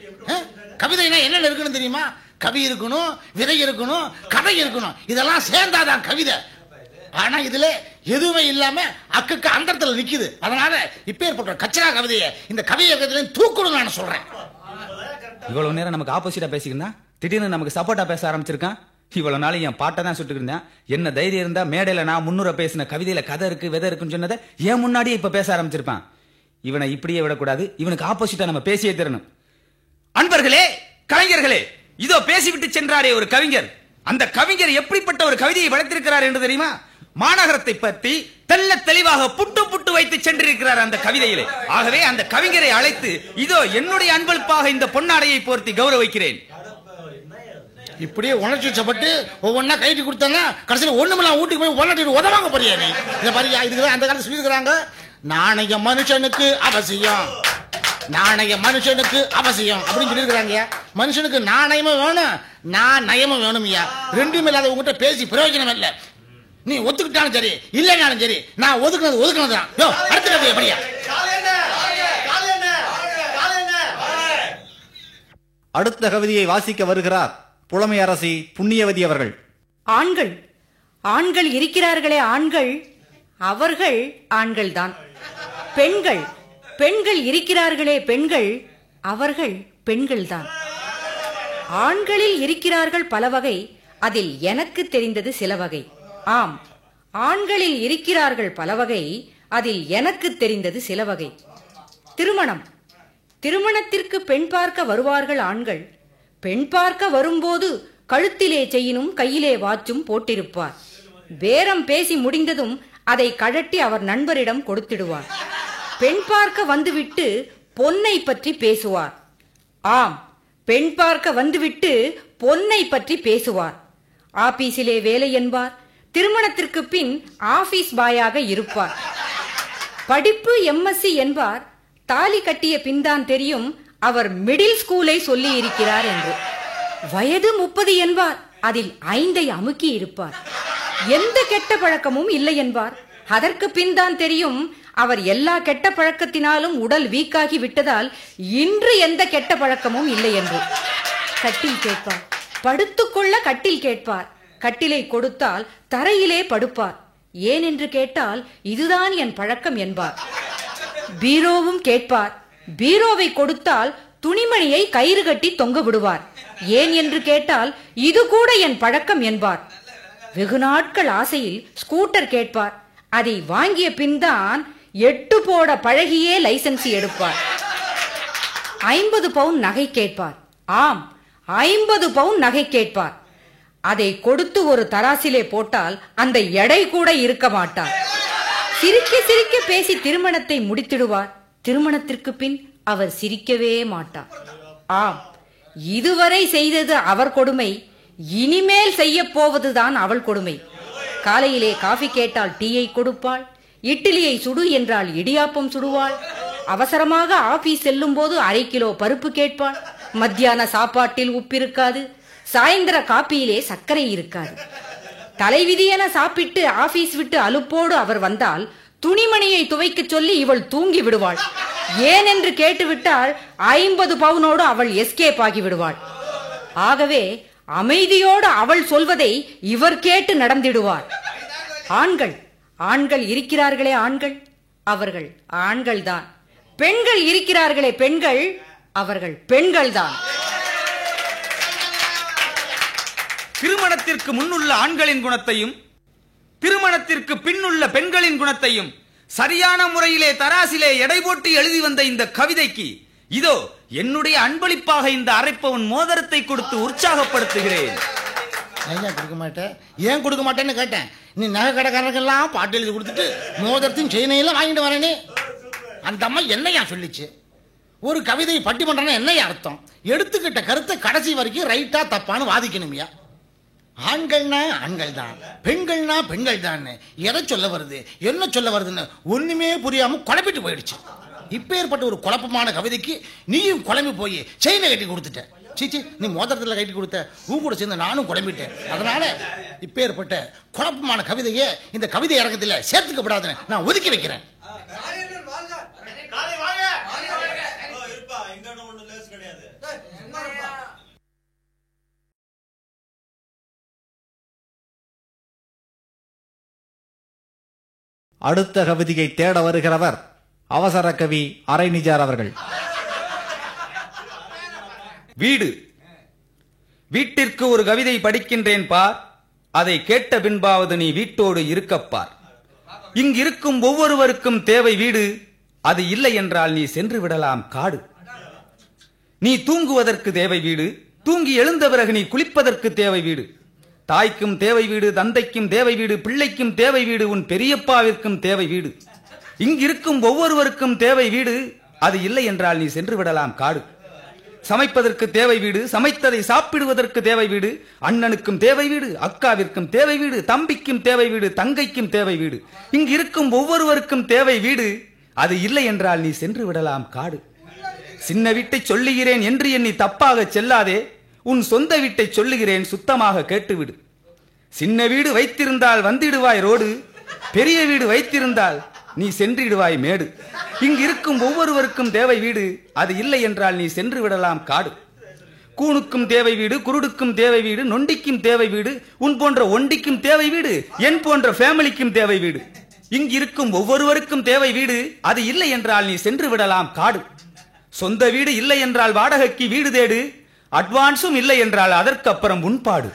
கவிதைனா என்ன இருக்கணும் தெரியுமா? கவி இருக்கணும், விதை இருக்கணும், கதை இருக்கணும், இதெல்லாம் சேர்ந்தாதான் கவிதை. ஆனா இதுல எதுவுமே இல்லாம அக்குக்கு அந்தரத்துல நிக்குது. அதனால இப்ப ஏற்பட்ட கச்சரா கவிதையை இந்த கவி இயக்கத்துல தூக்கணும் நான் சொல்றேன். இவ்வளவு நேரம் நமக்கு ஆப்போசிட்டா பேசிக்கிருந்தா திடீர்னு நமக்கு சப்போர்ட்டா பேச ஆரம்பிச்சிருக்கான். இவ்வளவு நாள் என் பாட்டை தான் சுட்டுக்கிட்டு இருந்தேன். என்ன தைரியம் இருந்தா மேடையில நான் முன்னுரை பேசின கவிதையில கதை இருக்கு விதை இருக்குன்னு சொன்னதை ஏன் முன்னாடியே இப்ப பேச ஆரம்பிச்சிருப்பான். இவனை இப்படியே விடக்கூடாது, இவனுக்கு ஆப்போசிட்டா நம்ம பேசியே தரணும். அன்பர்களே, கலைஞர்களே, இதோ பேசிவிட்டு சென்றாரே ஒரு கவிஞர். அந்த கவிஞர் எப்படிப்பட்ட ஒரு கவிதையை வளர்த்திருக்கிறார் என்று தெரியுமா? மாநகரத்தை பற்றி தெல்ல தெளிவாக புட்டு புட்டு வைத்து சென்றிருக்கிறார் அந்த கவிதையிலே. ஆகவே அந்த கவிஞரை அழைத்து இதோ என்னுடைய அன்பளிப்பாக இந்த பொன்னாடையை போர்த்தி கௌரவிக்கிறேன். இப்படியே உணர்ச்சி வச்சப்பட்டு ஒவ்வொன்னா கைட்டு கொடுத்தாங்க, கடைசியில் ஒண்ணுமெல்லாம் வீட்டுக்கு போய் உடனே உதவாங்க போறியா நீ? இதை பாருங்க, இதுக்கு அந்த காலத்தில் சொல்லியிருக்கிறாங்க, நாணய மனுஷனுக்கு அவசியம், நாணய மனுஷனுக்கு அவசியம் அப்படின்னு சொல்லியிருக்கிறாங்க. மனுஷனுக்கு நாணயமும் வேணும், நான் நயமும் வேணும்யா. ரெண்டுமே இல்லாத உங்ககிட்ட பேசி பிரயோஜனம் இல்லை. நீ ஒத்துக்கிட்டாலும் சரி இல்லைனாலும் சரி, நான் ஒதுக்குனது தான். அடுத்த கதை எப்படியா? அடுத்த கவிதையை வாசிக்க வருகிறார் புலமை அரசி புண்ணியவதி அவர்கள். ஆண்கள் இருக்கிறார்களே ஆண்கள், அவர்கள் ஆண்கள்தான். பெண்கள் இருக்கிறார்களே பெண்கள், அவர்கள் பெண்கள்தான். ஆண்களில் இருக்கிறார்கள் பல வகை, அதில் எனக்கு தெரிந்தது சில வகை. ஆம், ஆண்களில் இருக்கிறார்கள் பல வகை, அதில் எனக்கு தெரிந்தது சில வகை. திருமணத்திற்கு பெண் பார்க்க வருவார்கள் ஆண்கள். பெண் பார்க்க வரும்போது கழுத்திலே செயினும் கையிலே வாச்சும் போட்டிருப்பார். பேரம் பேசி முடிந்ததும் அதை கழட்டி அவர் நண்பரிடம் கொடுத்திடுவார். பெண் பார்க்க வந்துவிட்டு பொன்னை பற்றி பேசுவார். ஆம், பெண் பார்க்க வந்துவிட்டு பொன்னை பற்றி பேசுவார். ஆபீஸிலே வேலை என்பார். திருமணத்திற்கு பின் ஆபீஸ் பாயாக இருப்பார். படிப்பு MSc என்பார். தாலி கட்டிய பின்தான் தெரியும் அவர் மிடில் ஸ்கூலை சொல்லி இருக்கிறார் என்று. வயது 30 என்பார். அதில் 5 அமுக்கி இருப்பார். எந்த கெட்ட பழக்கமும் இல்லை என்பார். அதற்கு பின் தான் தெரியும் அவர் எல்லா கெட்ட பழக்கத்தினாலும் உடல் வீக்காகி விட்டதால் இன்று எந்த கெட்ட பழக்கமும் இல்லை என்று. கட்டில் கேட்பார். படுத்துக்கொள்ள கட்டில் கேட்பார். கட்டிலை கொடுத்தால் தரையிலே படுப்பார். ஏன் என்று கேட்டால் இதுதான் என் பழக்கம் என்பார். பீரோவும் கேட்பார். பீரோவை கொடுத்தால் துணிமணியை கயிறு கட்டி தொங்க விடுவார். ஏன் என்று கேட்டால் இது கூட என் பழக்கம் என்பார். வெகு நாட்கள் ஆசையில் ஸ்கூட்டர் கேட்பார். அதை வாங்கிய பின் தான் 8 போட பழகியே லைசன்ஸ் எடுப்பார். 50 பவுன் நகை கேட்பார். ஆம், 50 பவுன் நகை கேட்பார். அதை கொடுத்து ஒரு தராசிலே போட்டால் அந்த எடை கூட இருக்க மாட்டார். சிரிக்க சிரிக்க பேசி திருமணத்தை முடித்திடுவார். திருமணத்திற்கு பின் அவர் சிரிக்கவே மாட்டார். ஆம், இதுவரை செய்தது அவர் கொடுமை, இனிமேல் செய்ய போவதுதான் அவள் கொடுமை. காலையிலே காஃபி கேட்டால் டீயை கொடுப்பாள். இட்லியை சுடு என்றால் இடியாப்பம் சுடுவாள். அவசரமாக ஆபீஸ் செல்லும் போது 1/2 கிலோ பருப்பு கேட்பாள். மத்தியான சாப்பாட்டில் உப்பிருக்காது. சாயந்தர காப்பியிலே சர்க்கரை இருக்காது. தலைவிதி என சாப்பிட்டு ஆபீஸ் விட்டு அலுப்போடு அவர் வந்தால் துணிமணியை துவைக்க சொல்லி இவள் தூங்கி விடுவாள். ஏன் என்று கேட்டுவிட்டால் 50 பவுனோடு அவள் எஸ்கேப் ஆகி விடுவாள். ஆகவே அமைதியோடு அவள் சொல்வதை இவர் கேட்டு நடந்திடுவார். ஆண்கள் இருக்கிறார்களே ஆண்கள், அவர்கள் ஆண்கள்தான். பெண்கள் இருக்கிறார்களே பெண்கள், அவர்கள் பெண்கள்தான். திருமணத்திற்கு முன்னுள்ள ஆண்களின் குணத்தையும் திருமணத்திற்கு பின்னுள்ள பெண்களின் குணத்தையும் சரியான முறையிலே தராசிலே எடை போட்டு எழுதி வந்த இந்த கவிதைக்கு இதோ என்னுடைய அன்பளிப்பாக இந்த அரைப்பவன் மோதிரத்தை கொடுத்து உற்சாகப்படுத்துகிறேன். கொடுக்க மாட்டேன், ஏன் கொடுக்க மாட்டேன்னு கேட்டேன். நீ நகை கடைக்காரர்கள்லாம் பாட்டு எழுதி கொடுத்துட்டு மோதிரத்தையும் செயினையெல்லாம் வாங்கிட்டு வரேனே. அந்த அம்மா என்னையா சொல்லிச்சு? ஒரு கவிதை பட்டிமன்றம்னா என்னையா அர்த்தம்? எடுத்துக்கிட்ட கருத்தை கடைசி வரைக்கும் ரைட்டா தப்பான்னு வாதிக்கணுமியா. ஆண்கள்னா ஆண்கள் தான், பெண்கள்னா பெண்கள் தான். எதை சொல்ல வருது, என்ன சொல்ல வருதுன்னு ஒண்ணுமே புரியாம குழப்பிட்டு போயிடுச்சு. இப்ப ஏற்பட்ட ஒரு குழப்பமான கவிதைக்கு நீயும் குழம்பி போய் செயினை கட்டி கொடுத்துட்ட. சீச்சி, நீ மோதிரத்தில் கட்டி கொடுத்த, ஊ கூட சேர்ந்து நானும் குழம்பிட்டேன். அதனால இப்ப ஏற்பட்ட குழப்பமான கவிதையை இந்த கவிதை அரங்கத்தில் சேர்த்துக்கப்படாதுன்னு நான் ஒதுக்கி வைக்கிறேன். அடுத்த கவிதையை தேட வருகிறவர் அவசர கவி அரைநிஜார் அவர்கள். வீடு. வீட்டிற்கு ஒரு கவிதை படிக்கின்றேன் பார், அதை கேட்ட பின்பாவது நீ வீட்டோடு இருக்கப்பார். இங்கிருக்கும் ஒவ்வொருவருக்கும் தேவை வீடு, அது இல்லை என்றால் நீ சென்று விடலாம் காடு. நீ தூங்குவதற்கு தேவை வீடு, தூங்கி எழுந்த பிறகு நீ குளிப்பதற்கு தேவை வீடு. தாய்க்கும் தேவை வீடு, தந்தைக்கும் தேவை வீடு, பிள்ளைக்கும் தேவை வீடு, உன் பெரியப்பாவிற்கும் தேவை வீடு. இங்கிருக்கும் ஒவ்வொருவருக்கும் தேவை வீடு, அது இல்லை என்றால் நீ சென்று விடலாம் காடு. சமைப்பதற்கு தேவை வீடு, சமைத்ததை சாப்பிடுவதற்கு தேவை வீடு. அண்ணனுக்கும் தேவை வீடு, அக்காவிற்கும் தேவை வீடு, தம்பிக்கும் தேவை வீடு, தங்கைக்கும் தேவை வீடு. இங்கு இருக்கும் ஒவ்வொருவருக்கும் தேவை வீடு, அது இல்லை என்றால் நீ சென்று விடலாம் காடு. சின்ன வீட்டை சொல்லுகிறேன் என்று எண்ணி தப்பாக செல்லாதே, உன் சொந்த வீட்டை சொல்லுகிறேன் சுத்தமாக கேட்டுவிடு. சின்ன வீடு வைத்திருந்தால் வந்திடுவாய் ரோடு, பெரிய வீடு வைத்திருந்தால் நீ சென்றிடுவாய் மேடு. இங்கு இருக்கும் ஒவ்வொருவருக்கும் தேவை வீடு, அது இல்லை என்றால் நீ சென்று விடலாம் காடு. கூணுக்கும் தேவை வீடு, குருடுக்கும் தேவை வீடு, நொண்டிக்கும் தேவை வீடு, உன் போன்ற ஒண்டிக்கும் தேவை வீடு, என் போன்ற ஃபேமிலிக்கும் தேவை வீடு. இங்கு இருக்கும் ஒவ்வொருவருக்கும் தேவை வீடு, அது இல்லை என்றால் நீ சென்று விடலாம் காடு. சொந்த வீடு இல்லை என்றால் வாடகைக்கு வீடு தேடு, அட்வான்ஸும் இல்லை என்றால் அதற்கு அப்புறம் முன்பாடு.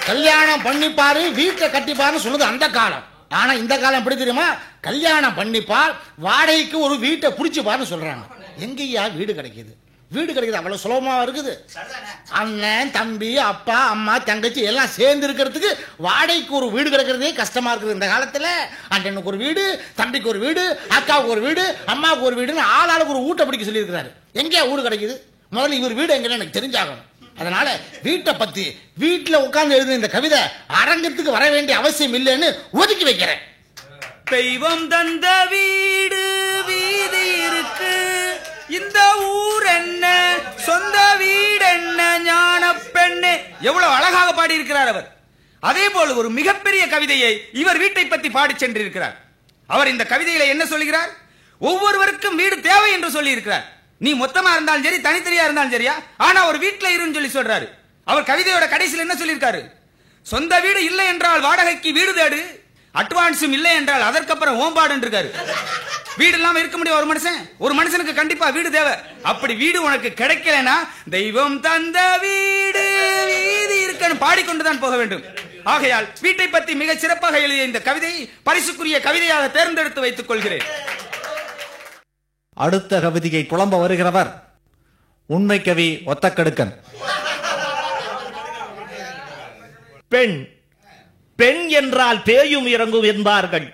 கல்யாணம் பண்ணிப்பாரு, வீட்டை கட்டிப்பாருன்னு சொல்லுது அந்த காலம். ஆனா இந்த காலம் எப்படி தெரியுமா? கல்யாணம் பண்ணிப்பார், வாடகைக்கு ஒரு வீட்டை புடிச்சு பாருன்னு சொல்றாங்க. எங்கேயா வீடு கிடைக்குது? வீடு கிடைக்குது அவ்வளவு சுலபமா இருக்குது? அண்ணன், தம்பி, அப்பா, அம்மா, தங்கச்சி எல்லாம் சேர்ந்து இருக்கிறதுக்கு வாடகைக்கு ஒரு வீடு கிடைக்கிறதே கஷ்டமா இருக்குது இந்த காலத்துல. அண்ணனுக்கு ஒரு வீடு, தம்பிக்கு ஒரு வீடு, அக்காவுக்கு ஒரு வீடு, அம்மாவுக்கு ஒரு வீடுன்னு ஆளாளுக்கு ஒரு வீட்டை பிடிக்க சொல்லி இருக்கிறாரு. எங்கேயா வீடு கிடைக்குது? முதல்ல இவர் வீடு எங்கன்னு எனக்கு தெரிஞ்சாகணும். அதனால வீட்டை பத்தி வீட்டுல உட்கார்ந்து எழுதின இந்த கவிதை அரங்கத்துக்கு வர வேண்டிய அவசியம் இல்லைன்னு ஒதுக்கி வைக்கிறேன். தெய்வம் தந்த வீடு வீதி இருக்கு, இந்த ஊர் என்ன, சொந்த வீடு என்ன, ஞான பெண்ணே. எவ்வளவு அழகாக பாடி இருக்கிறார் அவர். அதே போல ஒரு மிகப்பெரிய கவிதையை இவர் வீட்டை பற்றி பாடி சென்றிருக்கிறார். அவர் இந்த கவிதையில என்ன சொல்கிறார்? ஒவ்வொருவருக்கும் வீடு தேவை என்று சொல்லி இருக்கிறார். நீ மொத்தமா இருந்தாலும் சரி, தனித்தனியா இருந்தாலும் சரியா, ஆனா ஒரு வீட்டுல இருன்னு சொல்லி சொல்றாரு. அவர் கவிதையோட கடைசியில் என்ன சொல்லியிருக்காரு? சொந்த வீடு இல்லை என்றால் வாடகைக்கு வீடு தேடு, அட்வான்ஸும் இல்லை என்றால் அதற்கப்புறம் ஓம்பாடு இருக்காரு. வீடு இல்லாம இருக்க முடியும் ஒரு மனுஷன்? ஒரு மனுஷனுக்கு கண்டிப்பா வீடு தேவை. அப்படி வீடு உனக்கு கிடைக்கலனா தெய்வம் தந்த வீடு வீதி இருக்குன்னு பாடிக்கொண்டுதான் போக வேண்டும். ஆகையால் வீட்டை பற்றி மிக சிறப்பாக எழுதிய இந்த கவிதையை பரிசுக்குரிய கவிதையாக தேர்ந்தெடுத்து வைத்துக் கொள்கிறேன். அடுத்த கவிதையை புலம்ப வருகிறவர் உண்மை கவி ஒத்தக்கடுக்கன். பெண் பெண் என்றால் பேயும் இறங்கும் என்பார்கள்.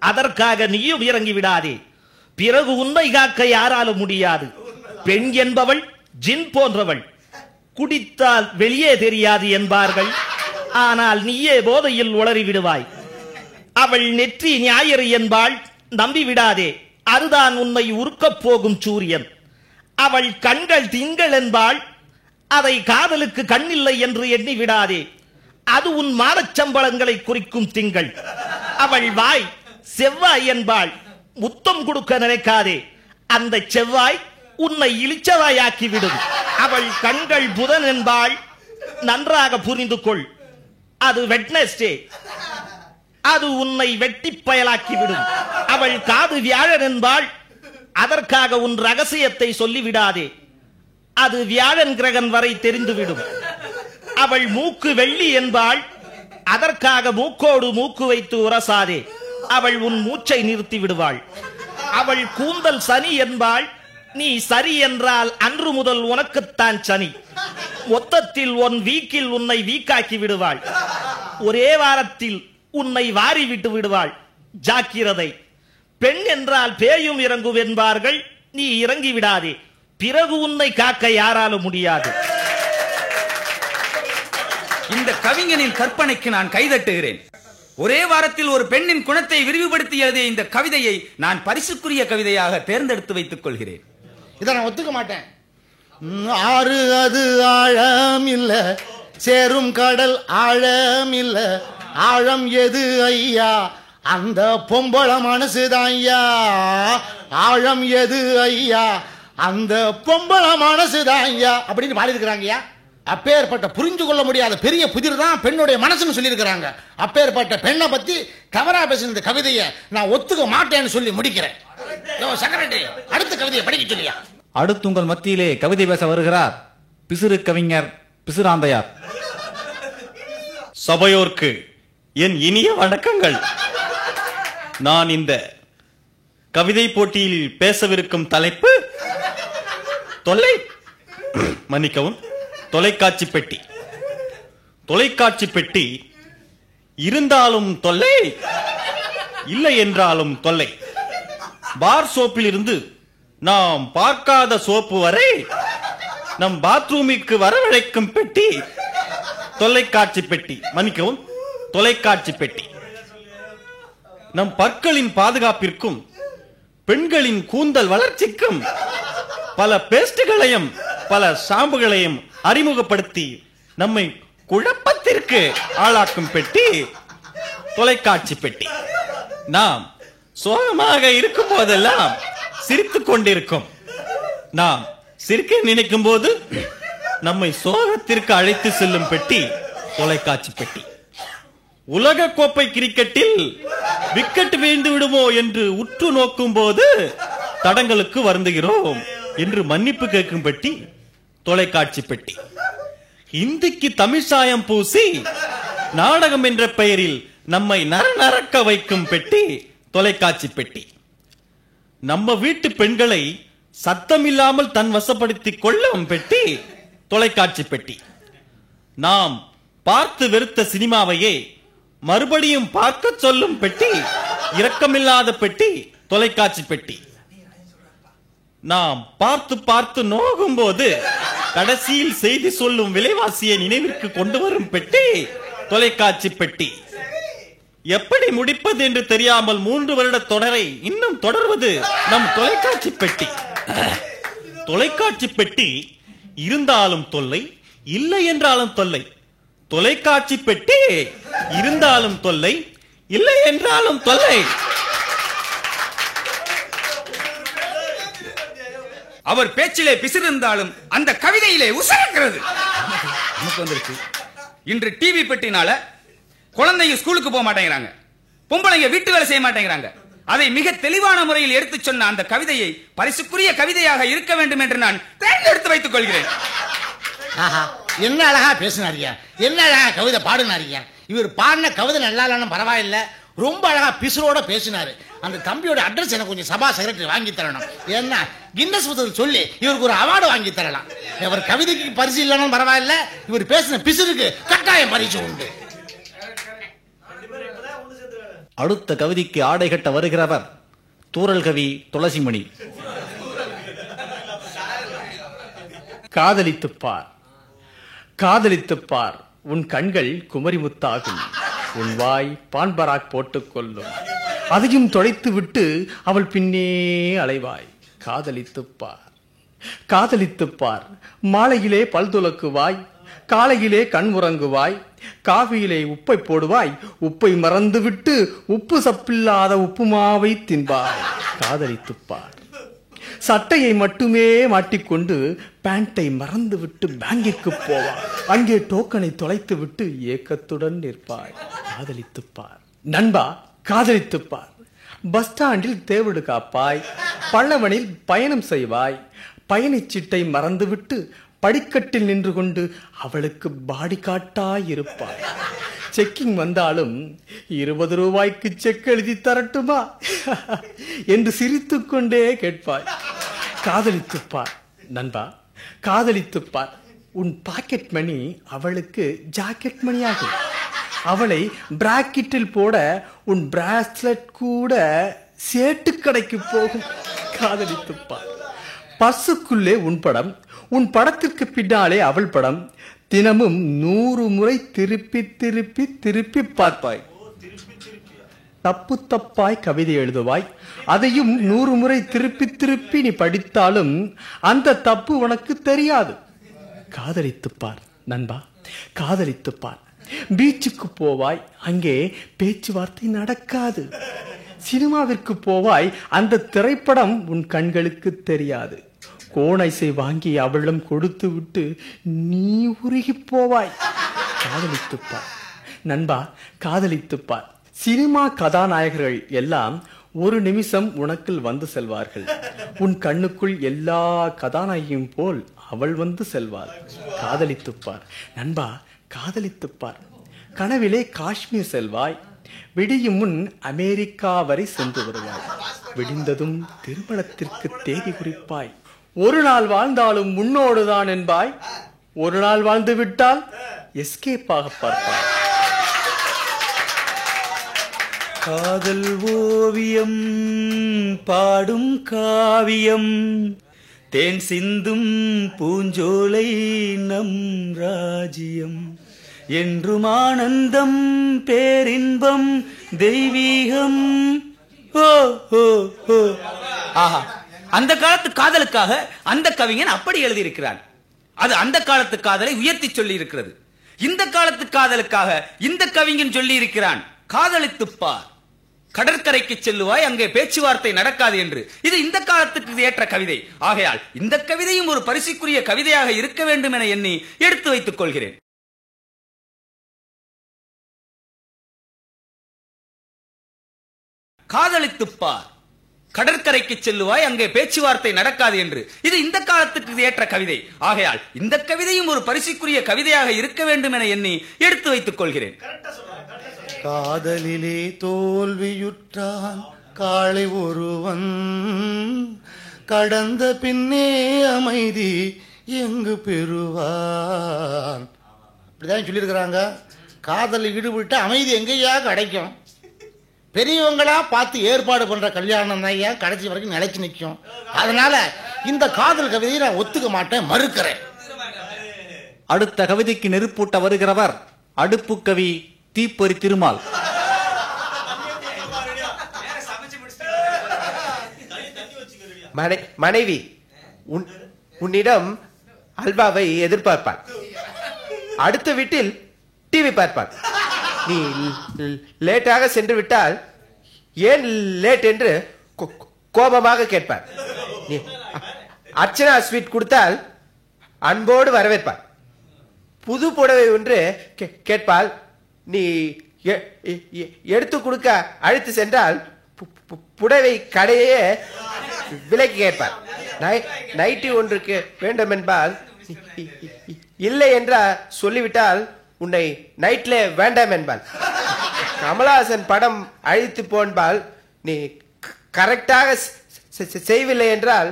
அதற்காக நீயும் இறங்கி விடாதே, பிறகு உண்மை காக்க யாராலும் முடியாது. பெண் என்பவள் ஜின் போன்றவள், குடித்தால் வெளியே தெரியாது என்பார்கள். ஆனால் நீயே போதையில் உளறி விடுவாய். அவள் நெற்றி ஞாயிறு என்பாள், நம்பி விடாதே, அதுதான் உண்மை உருக்கப் போகும் சூரியன். அவள் கண்கள் திங்கள் என்பாள், அதை காதலுக்கு கண்ணில்லை என்று எண்ணி விடாதே, அது உன் மாதச்சம்பளங்களை குறிக்கும் திங்கள். அவள் வாய் செவ்வாய் என்பாள், முத்தம் கொடுக்க நினைக்காதே, அந்த செவ்வாய் உன்னை இளிச்சவாயாக்கிவிடும். அவள் கண்கள் புதன் என்பாள், நன்றாக புரிந்து கொள், அது வெட்னஸ்டே, அது உன்னை வெட்டி பயலாக்கிவிடும். அவள் காது வியாழன் என்பாள், அதற்காக உன் ரகசியத்தை சொல்லிவிடாதே, அது வியாழன் கிரகன் வரை தெரிந்துவிடும். அவள் மூக்கு வெள்ளி என்பாள், அதற்காக மூக்கோடு மூக்கு வைத்து உரசாதே, அவள் உன் மூச்சை நிறுத்தி விடுவாள். அவள் கூந்தல் சனி என்பாள், நீ சரி என்றால் அன்று முதல் உனக்குத்தான் சனி. மொத்தத்தில் உன் வீக்கில் உன்னை வீக்காக்கி விடுவாள். ஒரே வாரத்தில் உன்னை வாரி விட்டு விடுவாள். ஜாக்கிரதை. பெண் என்றால் பேயும் இறங்கும் என்பார்கள், நீ இறங்கி விடாதே, பிறகு உன்னை காக்க யாராலும் முடியாது. இந்த கவிஞனின் கற்பனைக்கு நான் கைதட்டுகிறேன். ஒரே வாரத்தில் ஒரு பெண்ணின் குணத்தை விரிவுபடுத்தி எழுதிய இந்த கவிதையை நான் பரிசுக்குரிய கவிதையாக தேர்ந்தெடுத்து வைத்துக் கொள்கிறேன். இதை நான் ஒத்துக்க மாட்டேன். ஆறு அது ஆழம் இல்ல, சேரும் கடல் ஆழம் இல்ல, ஆழம் எது ஐயா, அந்த பொம்பள மனசுதான் ஐயா. ஆழம் எது ஐயா, அந்த பொம்பள மனசுதான் ஐயா அப்படின்னு பாடி இருக்கிறாங்கய்யா. அப்பேற்பட்ட புரிஞ்சு கொள்ள முடியாத பெரிய புதிர் தான் பெண்ணுடைய மனசுன்னு சொல்லியிருக்கிறாங்க. அப்பேற்பட்ட பெண்ணை பத்தி தவறா பேசின இந்த கவிதையை நான் ஒத்துக்க மாட்டேன்னு சொல்லி முடிக்கிறேன். செக்ரட்டரி, அடுத்த கவிதையை படிக்க சொல்லியா. அடுத்து உங்கள் மத்தியிலே கவிதை பேச வருகிறார் பிசிறு கவிஞர் பிசிராந்தையார். சபையோர்க்கு என் இனிய வணக்கங்கள். நான் இந்த கவிதை போட்டியில் பேசவிருக்கும் தலைப்பு மன்னிக்கவும், தொலைக்காட்சி பெட்டி. தொலைக்காட்சி பெட்டி இருந்தாலும் தொல்லை, இல்லை என்றாலும் தொல்லை. பார் சோப்பில் இருந்து நாம் பார்க்காத சோப்பு வரை நம் பாத்ரூமிற்கு வரவழைக்கும் பெட்டி தொலைக்காட்சி பெட்டி. மன்னிக்கவும், தொலைக்காட்சி பெட்டி. நம் பற்களின் பாதுகாப்பிற்கும் பெண்களின் கூந்தல் வளர்ச்சிக்கும் பல பேஸ்டுகளையும் பல ஷாம்புகளையும் அறிமுகப்படுத்தி நம்மை குழப்பத்திற்கு ஆளாக்கும் பெட்டி தொலைக்காட்சி பெட்டி. நாம் சோகமாக இருக்கும் போதெல்லாம் சிரித்துக் கொண்டிருக்கும், நாம் சிரிக்க நினைக்கும் போது நம்மை சோகத்திற்கு அழைத்து செல்லும் பெட்டி தொலைக்காட்சி பெட்டி. உலக கோப்பை கிரிக்கெட்டில் விக்கெட் வீழ்ந்து விடுமோ என்று உற்று நோக்கும் போது தடங்களுக்கு வருந்துகிறோம் என்று மன்னிப்பு கேட்கும் பெட்டி தொலைக்காட்சி பெட்டி. இந்திக்கு தமிழ் சாயம் பூசி நாடகம் என்ற பெயரில் நம்மை நரநரக்க வைக்கும் பெட்டி தொலைக்காட்சி பெட்டி. நம்ம வீட்டு பெண்களை சத்தமில்லாமல் தன் வசப்படுத்திக் கொள்ளும் பெட்டி தொலைக்காட்சி பெட்டி. நாம் பார்த்து வெறுத்த சினிமாவையே மறுபடியும் பார்க்க சொல்லும் பெட்டி இரக்கமில்லாத பெட்டி தொலைக்காட்சி பெட்டி. நாம் பார்த்து பார்த்து நோகும் போது கடைசியில் செய்தி சொல்லும் விலைவாசியை நினைவிற்கு கொண்டு வரும் பெட்டி தொலைக்காட்சி பெட்டி. எப்படி முடிப்பது என்று தெரியாமல் 3 வருட தொடரை இன்னும் தொடர்வது நம் தொலைக்காட்சி பெட்டி. தொலைக்காட்சி பெட்டி இருந்தாலும் தொல்லை, இல்லை என்றாலும் தொல்லை. தொலைக்காட்சி பெட்டி இருந்தாலும் தொல்லை, இல்லை என்றாலும் தொல்லை. அவர் பேச்சிலே பிசிறிருந்தாலும் அந்த கவிதையிலே உசரக்கிறது. இன்று டிவி பெட்டினால குழந்தைங்க ஸ்கூலுக்கு போக மாட்டேங்கிறாங்க, பொம்பளைங்க வீட்டு வேலை செய்ய மாட்டேங்கிறாங்க. அதை மிக தெளிவான முறையில் எடுத்து சொன்ன அந்த கவிதையை பரிசுக்குரிய கவிதையாக இருக்க வேண்டும் என்று நான் தேர்ந்தெடுத்து வைத்துக் கொள்கிறேன். என்ன அழகா பேசினாரியா, என்ன அழகா கவிதை பாடினாரியா. இவர் பாடின கவிதை நல்லா இல்லைன்னு பரவாயில்ல, ரொம்ப அழகா பிசுரோட பேசினாரு. அந்த தம்பியோட அட்ரஸ் எனக்கு கொஞ்சம் சபா செக்ரட்டரி வாங்கி தரணும். ஏன்னா கின்னஸ் புத்தகத்தில் சொல்லி இவருக்கு ஒரு அவார்டு வாங்கி தரலாம். இவர் கவிதைக்கு பரிசு இல்லைன்னு பரவாயில்ல, இவர் பேசின பிசுருக்கு கட்டாயம் பரிசு உண்டு. அடுத்த கவிதைக்கு ஆடை கட்ட வருகிறவர் தூரல் கவி துளசிமணி. காதலித்துப்பார், காதலித்துப்பார், உன் கண்கள் குமரிமுத்தாகும், உன் வாய் பான்பராக் போட்டுக் கொள்ளும், அதையும் தொலைத்து விட்டு அவள் பின்னே அலைவாய். காதலித்துப்பார், காதலித்துப்பார், மாலையிலே பல் துலக்குவாய், காலையிலே கண் உறங்குவாய், காவியிலே உப்பை போடுவாய், உப்பை மறந்துவிட்டு உப்பு சப்பில்லாத உப்புமாவை தின்பாய். காதலித்துப்பார். சட்டையை மட்டுமே மாட்டிக்கொண்டு பேண்டை மறந்துவிட்டு பேங்கிற்கு போவாய், அங்கே டோக்கனை தொலைத்து விட்டு ஏக்கத்துடன் நிற்பாய். காதலித்துப்பார். நண்பா, காதலித்துப்பார். பஸ் ஸ்டாண்டில் தேவடு காப்பாய், பல்லவனில் பயணம் செய்வாய், பயணச்சீட்டை மறந்துவிட்டு படிக்கட்டில் நின்று கொண்டு அவளுக்கு பாடி காட்டாயிருப்பாள். செக்கிங் வந்தாலும் 20 ரூபாய்க்கு செக் எழுதி தரட்டுமா என்று சிரித்துக் கொண்டே கேட்பாய். காதலித்துப்பார் நண்பா, காதலித்துப்பார். உன் பாக்கெட் மணி அவளுக்கு ஜாக்கெட் மணியாகும். அவளை பிராக்கெட்டில் போட உன் பிராஸ்லெட் கூட சேட்டு கடைக்கு போகும். காதலித்துப்பார். பஸ்ஸுக்குள்ளே உன் படம், உன் படத்திற்கு பின்னாலே அவள் படம். தினமும் 100 முறை திருப்பி திருப்பி திருப்பி பார்ப்பாய். தப்பு தப்பாய் கவிதை எழுதுவாய். அதையும் 100 முறை திருப்பி திருப்பி நீ படித்தாலும் அந்த தப்பு உனக்கு தெரியாது. காதலித்துப்பார் நண்பா, காதலித்துப்பார். பீச்சுக்கு போவாய், அங்கே பேச்சுவார்த்தை நடக்காது. சினிமாவிற்கு போவாய், அந்த திரைப்படம் உன் கண்களுக்கு தெரியாது. கோணைசை வாங்கி அவளிடம் கொடுத்து விட்டு நீ உருகி போவாய். காதலித்துப்பார் நண்பா, காதலித்துப்பார். சினிமா கதாநாயகர்கள் எல்லாம் ஒரு நிமிஷம் உனக்குள் வந்து செல்வார்கள். உன் கண்ணுக்குள் எல்லா கதாநாயகியும் போல் அவள் வந்து செல்வாள். காதலித்துப்பார் நண்பா, காதலித்துப்பார். கனவிலே காஷ்மீர் செல்வாய். விடியும் முன் அமெரிக்கா வரை சென்று வருவாய். விடிந்ததும் திருமணத்திற்கு தேதி குறிப்பாய். ஒரு நாள் வாழ்ந்தாலும் முன்னோடுதான் என்பாய். ஒரு நாள் வாழ்ந்து விட்டால் எஸ்கேப் ஆக பார்ப்பாய். காதல் ஓவியம் பாடும் காவியம், தேன் சிந்தும் பூஞ்சோலை நம் ராஜ்யம். என்றும் ஆனந்தம் பேரின்பம் தெய்வீகம். ஓ ஓ ஓ ஆஹா, அந்த காலத்து காதலுக்காக அந்த கவிஞன் அப்படி எழுதியிருக்கிறான். அது அந்த காலத்து காதலை உயர்த்தி சொல்லி இருக்கிறது. இந்த காலத்து காதலுக்காக இந்த கவிஞன் சொல்லி இருக்கிறான், காதலித்துப்பார். கடற்கரைக்கு செல்லுவாய், அங்கே பேச்சுவார்த்தை நடக்காது என்று. இது இந்த காலத்துக்கு ஏற்ற கவிதை. ஆகையால் இந்த கவிதையும் ஒரு பரிசுக்குரிய கவிதையாக இருக்க வேண்டும் என எண்ணி எடுத்து வைத்துக் கொள்கிறேன். காதலித்துப்பார். கடற்கரைக்கு செல்லுவாய், அங்கே பேச்சுவார்த்தை நடக்காது என்று. இது இந்த காலத்துக்கு ஏற்ற கவிதை. ஆகையால் இந்த கவிதையும் ஒரு பரிசுக்குரிய கவிதையாக இருக்க வேண்டும் என எண்ணி எடுத்து வைத்துக் கொள்கிறேன். காதலிலே தோல்வியுற்றான் காளை ஒருவன், கடந்த பின்னே அமைதி எங்கு பெறுவான். இப்படிதான் சொல்லியிருக்கிறாங்க. காதலில் ஈடுபட்டு அமைதி எங்கேயா கிடைக்கும்? பெரியவங்களா பார்த்து ஏற்பாடு பண்ற கல்யாணம் தான் ஏன் கடைசி வரைக்கும் நிலைச்சு நிற்கும். அதனால இந்த காதல் கவிதையை நான் ஒத்துக்க மாட்டேன், மறுக்கிறேன். அடுத்த கவிதைக்கு நெருப்பூட்ட வருகிறவர் அடுப்பு கவி தீப்பொறி திருமால். மனைவி உன்னிடம் அல்வாவை எதிர்பார்ப்பாள். அடுத்த வீட்டில் டிவி பார்ப்பாள். நீ லேட்டாக சென்று விட்டால் ஏன் லேட் என்று கோபமாக கேட்பார். நீ அர்ச்சனா ஸ்வீட் கொடுத்தால் அன்போடு வரவேற்பார். புது புடவை ஒன்று கேட்பால். நீ எடுத்து கொடுக்க அழைத்து சென்றால் புடவை கடையே விலைக்கு கேட்பார். நைட்டி ஒன்றுக்கு வேண்டும் என்பால் இல்லை என்றால் சொல்லிவிட்டால் உன்னை நைட்ல வேண்டாம் என்பாள். கமலஹாசன் படம் அழித்து போன்பால். நீ கரெக்டாக செய்யவில்லை என்றால்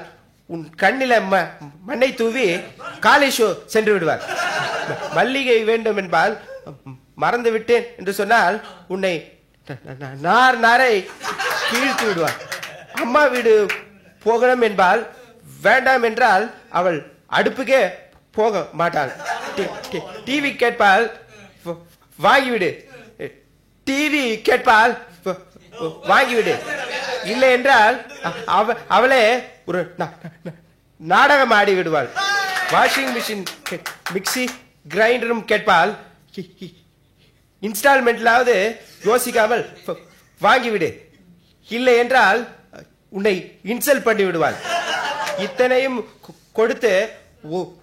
உன் கண்ணில மண்ணை தூவி காலை ஷோ சென்று விடுவார். மல்லிகை வேண்டும் என்பால். மறந்து விட்டேன் என்று சொன்னால் உன்னை நாரை கீழ்த்து விடுவார். அம்மா வீடு போகணும் என்பால். வேண்டாம் என்றால் அவள் அடுப்புக்கே போக மாட்டாள். டிவி கேட்பால், வாங்கிவிடு. டிவி கேட்பால், வாங்கிவிடு. இல்லை என்றால் அவளே ஒரு நாடகம் ஆடி விடுவாள். வாஷிங் மிஷின், மிக்சி, கிரைண்டரும் கேட்பால். இன்ஸ்டால்மெண்ட்லாவது யோசிக்காமல் வாங்கிவிடு. இல்லை என்றால் உன்னை இன்சல்ட் பண்ணி விடுவாள். இத்தனையும் கொடுத்து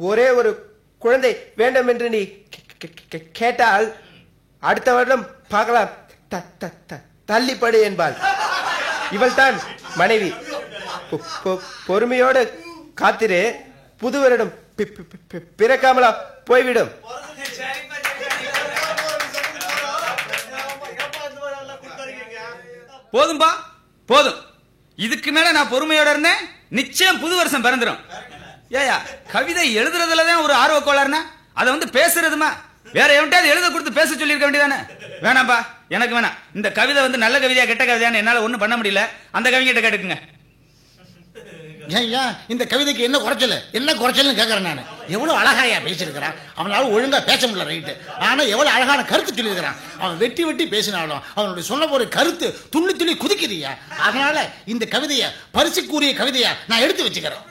ஒரே ஒரு குழந்தை வேண்டும் என்று நீ கேட்டால் அடுத்த வருடம் பார்க்கலாம், தள்ளிப்படு என்பாள். இவள் தான் மனைவி. பொறுமையோடு காத்திரு, புது வருடம் பிறக்காமலா போய்விடும். போதும்பா போதும். இதுக்கு மேல நான் பொறுமையோட இருந்தேன், நிச்சயம் புது வருஷம் பிறந்துரும். ஏயா, கவிதை எழுதுறதுலதான் ஒரு ஆர்வ கோளாறுனா அதை வந்து பேசுறதுமா வேற எவன்ட்டாவது எழுத கொடுத்து பேச சொல்லியிருக்க வேண்டியதானே? வேணாம்பா, எனக்கு வேணாம். இந்த கவிதை வந்து நல்ல கவிதையா கெட்ட கவிதையான்னு என்னால ஒண்ணும் பண்ண முடியல. அந்த கவிஞர்கிட்ட கேட்டுக்குங்க. ஐயா, இந்த கவிதைக்கு என்ன குறைச்சல்னு கேட்கறேன் நான். எவ்வளவு அழகாயா பேசியிருக்கிறான். அவனால ஒழுங்கா பேச முடியல, ரைட்டு. ஆனா எவ்வளவு அழகான கருத்து சொல்லியிருக்கிறான். அவன் வெட்டி வெட்டி பேசினாலும் அவனுடைய சொன்ன ஒரு கருத்து துள்ளி துள்ளி குதிக்குதியா. அதனால இந்த கவிதையை பரிசுக்குரிய கவிதையா நான் எடுத்து வச்சுக்கிறேன்.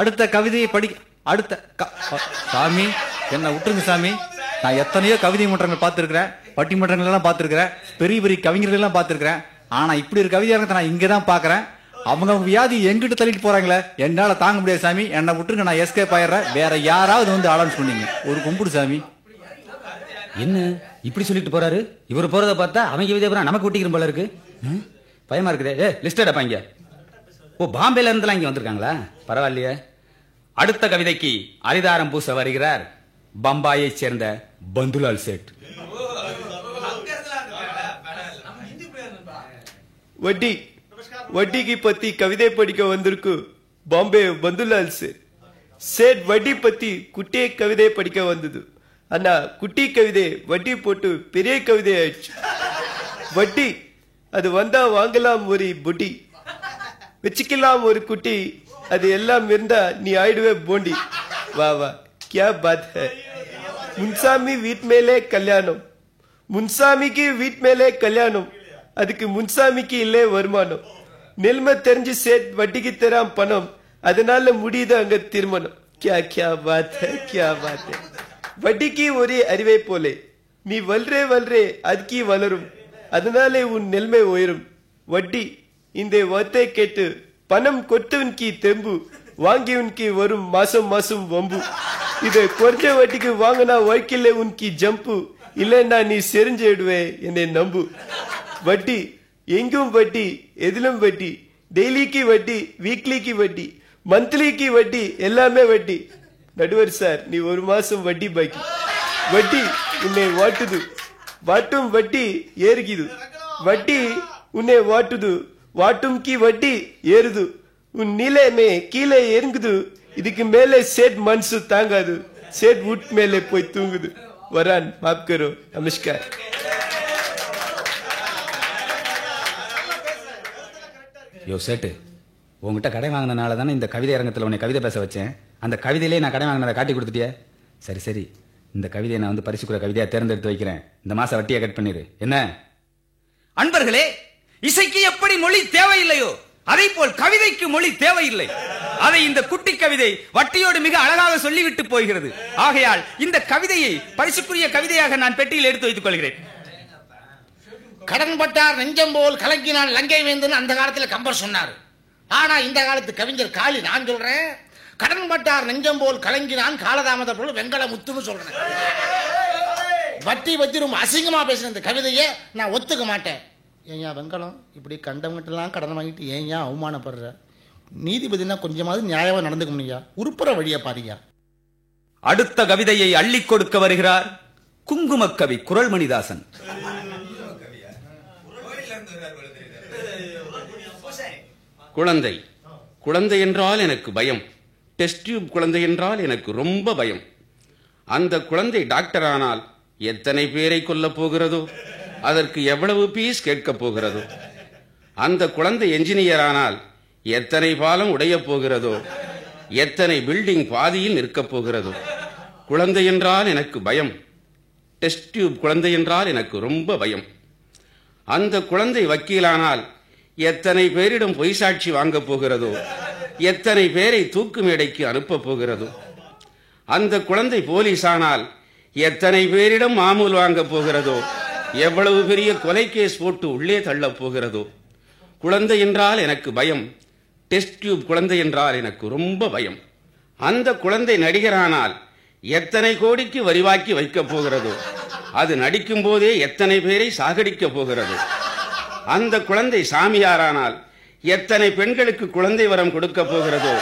அடுத்த கவிதையை சாமி என்ன விட்டுருங்க சாமி. நான் எத்தனையோ கவிதை மன்றங்கள் பார்த்திருக்கிறேன், பட்டிமன்றங்கள் எல்லாம் பார்த்திருக்கிறேன், பெரிய பெரிய கவிஞர்கள் எல்லாம் பார்த்திருக்கிறேன். ஆனா இப்படி ஒரு கவிதை நான் இங்கதான் பாக்குறேன். அவங்க வியாதி எங்கிட்ட தள்ளிட்டு போறாங்களே, என்னால தாங்க முடியாது சாமி. என்ன விட்டுருங்க, நான் எஸ்கேப் ஆயிடுறேன். வேற யாராவது வந்து ஆளன்னு சொன்னீங்க, ஒரு கும்பிடு சாமி. என்ன இப்படி சொல்லிட்டு போறாரு? இவர் போறத பார்த்தா அவங்க கவிதை நமக்கு விட்டிக்கிற போல இருக்கு. பயமா இருக்குதே. லிஸ்ட் எடுப்பா இங்க. ஓ, பாம்பேல இருந்தெல்லாம் இங்க வந்திருக்காங்களா? பரவாயில்லையே. அடுத்த கவிதைக்கு அரிதாரம் பூச வருகிறார் பம்பாயை சேர்ந்த பந்துலால் சேட். வட்டிக்கு பத்தி கவிதை படிக்க வந்திருக்கு பாம்பே பந்துலால் சேட். வட்டி பத்தி குட்டிய கவிதை படிக்க வந்தது. ஆனா குட்டி கவிதை வட்டி போட்டு பெரிய கவிதை ஆயிடுச்சு. வட்டி அது வந்தா வாங்கலாம் ஒரு புட்டி, வச்சுக்கலாம் ஒரு குட்டி, அது எல்லாம் இருந்தா நீ ஆயிடுவே போண்டி. வா வா, கியா பாத் ஹை. முன்சாமி வீட் மேலே கல்யாணம், முன்சாமிக்கு வீட் மேலே கல்யாணம், அதுக்கு முன்சாமிக்கு இல்லே வருமானம். நெல்மை தெரிஞ்சு சேட் வட்டிக்கு தராம் பணம், அதனால முடியுது அங்க திருமணம். கியா கியா பாத் ஹை, கியா பாத் ஹை. வட்டிக்கு ஒரே அறிவை போலே நீ வல்றே அதுக்கு வளரும், அதனாலே உன் நெல்மை உயரும். வட்டி இந்த வார்த்தை கேட்டு பணம் கொத்தவன்கி தெம்பு, வாங்கியவன்கி வரும் மாசம் மாசம் வம்பு. இதை குறைஞ்ச வட்டிக்கு வாங்கினா வாழ்க்கையில உன்கி ஜம்பு, இல்லைன்னா நீ செறிஞ்சிடுவே என்னை நம்பு. வட்டி எங்கும் வட்டி, எதிலும் வட்டி, டெய்லிக்கு வட்டி, வீக்லிக்கு வட்டி, மந்த்லிக்கு வட்டி, எல்லாமே வட்டி. நடுவர் சார், நீ ஒரு மாசம் வட்டி பாக்கி. வட்டி உன்னை வாட்டுது, வாட்டும் வட்டி ஏறுகிது. வட்டி உன்னை வாட்டுது, வாட்டும் கி வட்டி ஏறுது. உன் நிலைமே கீழே இறங்குது, இதுக்கு மேலே சேட் மனசு தாங்காது, சேட் வீட் மேலே போய் தூங்குது. வரான், மாப் கரோ, நமஸ்கார். யோ சேட்டு, உங்ககிட்ட கடை வாங்கினால தானே இந்த கவிதை அரங்கத்தில் உன்னை கவிதை பேச வச்சேன். அந்த கவிதையிலே நான் கடை வாங்கினதை காட்டி கொடுத்துட்டியா? சரி சரி, இந்த கவிதையை நான் வந்து பரிசுக்குற கவிதையா தேர்ந்தெடுத்து வைக்கிறேன். இந்த மாசம் வட்டியை கட் பண்ணிடு. என்ன அன்பர்களே, இசைக்கு எப்படி மொழி தேவையில்லையோ அதை போல் கவிதைக்கு மொழி தேவையில்லை. அதை இந்த குட்டி கவிதை வட்டியோடு மிக அழகாக சொல்லிவிட்டு போகிறது. ஆகையால் இந்த கவிதையை பரிசுக்குரிய கவிதையாக நான் பெட்டியில் எடுத்து வைத்துக் கொள்கிறேன். கடன்பட்டார் நெஞ்சம் போல் கலங்கினான் லங்கை வேந்தன் அந்த காலத்தில் கம்பர் சொன்னார். ஆனா இந்த காலத்து கவிஞர் காளி நான் சொல்றேன், கடன்பட்டார் நெஞ்சம் போல் கலங்கினான் காலதாமத போல் வெங்கல முத்துன்னு சொல்றேன். வட்டி பத்தி ரொம்ப அசிங்கமா பேசின இந்த கவிதையை நான் ஒத்துக்க மாட்டேன். ஏன் வெங்கலம் இப்படி கண்டவங்கிட்டலாம் கடன் வாங்கிட்டு ஏன் அவமானப்படுற? நீதிபதினா கொஞ்சமாவது நியாயமா நடந்துக்க முடியா? உருப்புற வழியா பாருயா. அடுத்த கவிதையை அள்ளி கொடுக்க வருகிறார் குங்கும கவி குரல்மணிதாசன். குழந்தை குழந்தை என்றால் எனக்கு பயம். டெஸ்ட் டியூப் குழந்தை என்றால் எனக்கு ரொம்ப பயம். அந்த குழந்தை டாக்டர் ஆனால் எத்தனை பேரை கொல்லப் போகிறதோ, அதற்கு எவ்வளவு பீஸ் கேட்கப் போகிறதோ. அந்த குழந்தை என்ஜினியர் ஆனால் எத்தனை பாலம் உடையப் போகிறதோ, எத்தனை பில்டிங் பாதியில் நிற்கப் போகிறதோ. குழந்தை என்றால் எனக்கு பயம். டெஸ்ட் டியூப் குழந்தை என்றால் எனக்கு ரொம்ப பயம். அந்த குழந்தை வக்கீலானால் எத்தனை பேரிடம் பொய் சாட்சி வாங்கப் போகிறதோ, எத்தனை பேரை தூக்கு மேடைக்கு அனுப்பப் போகிறதோ. அந்த குழந்தை போலீஸ் ஆனால் எத்தனை பேரிடம் மாமூல் வாங்கப் போகிறதோ, எவ்வளவு பெரிய கொலை கேஸ் போட்டு உள்ளே தள்ளப் போகிறதோ. குழந்தை என்றால் எனக்கு பயம். டெஸ்ட் டியூப் குழந்தை என்றால் எனக்கு ரொம்ப பயம். அந்த குழந்தை நடிகரானால் எத்தனை கோடிக்கு வரிவாக்கி வைக்கப் போகிறதோ, அது நடிக்கும் போதே எத்தனை பேரை சாகடிக்கப் போகிறதோ. அந்த குழந்தை சாமியாரானால் எத்தனை பெண்களுக்கு குழந்தை வரம் கொடுக்க போகிறதோ,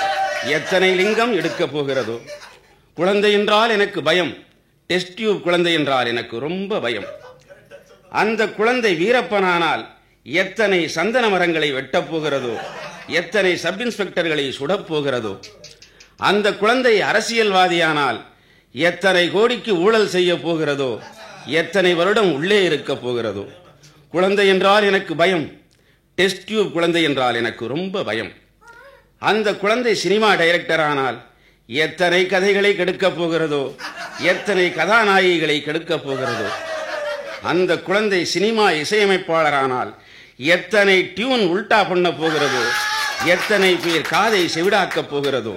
எத்தனை லிங்கம் எடுக்க போகிறதோ. குழந்தை என்றால் எனக்கு பயம். டெஸ்ட் டியூப் குழந்தை என்றால் எனக்கு ரொம்ப பயம். அந்த குழந்தை வீரப்பனானால் எத்தனை சந்தன மரங்களை வெட்டப் போகிறதோ, எத்தனை சப் இன்ஸ்பெக்டர்களை சுடப் போகிறதோ. அந்த குழந்தை அரசியல்வாதியானால் எத்தனை கோடிக்கு ஊழல் செய்ய போகிறதோ, எத்தனை வருடம் உள்ளே இருக்க போகிறதோ. குழந்தை என்றால் எனக்கு பயம். டெஸ்ட் டியூப் குழந்தை என்றால் எனக்கு ரொம்ப பயம். அந்த குழந்தை சினிமா டைரக்டர் ஆனால் எத்தனை கதைகளை கெடுக்கப் போகிறதோ, எத்தனை கதாநாயகிகளை கெடுக்கப் போகிறதோ. அந்த குழந்தை சினிமா இசையமைப்பாளரானால் எத்தனை டியூன் உல்டா பண்ண போகிறதோ, எத்தனை பேர் காதை செவிடாக்கப் போகிறதோ.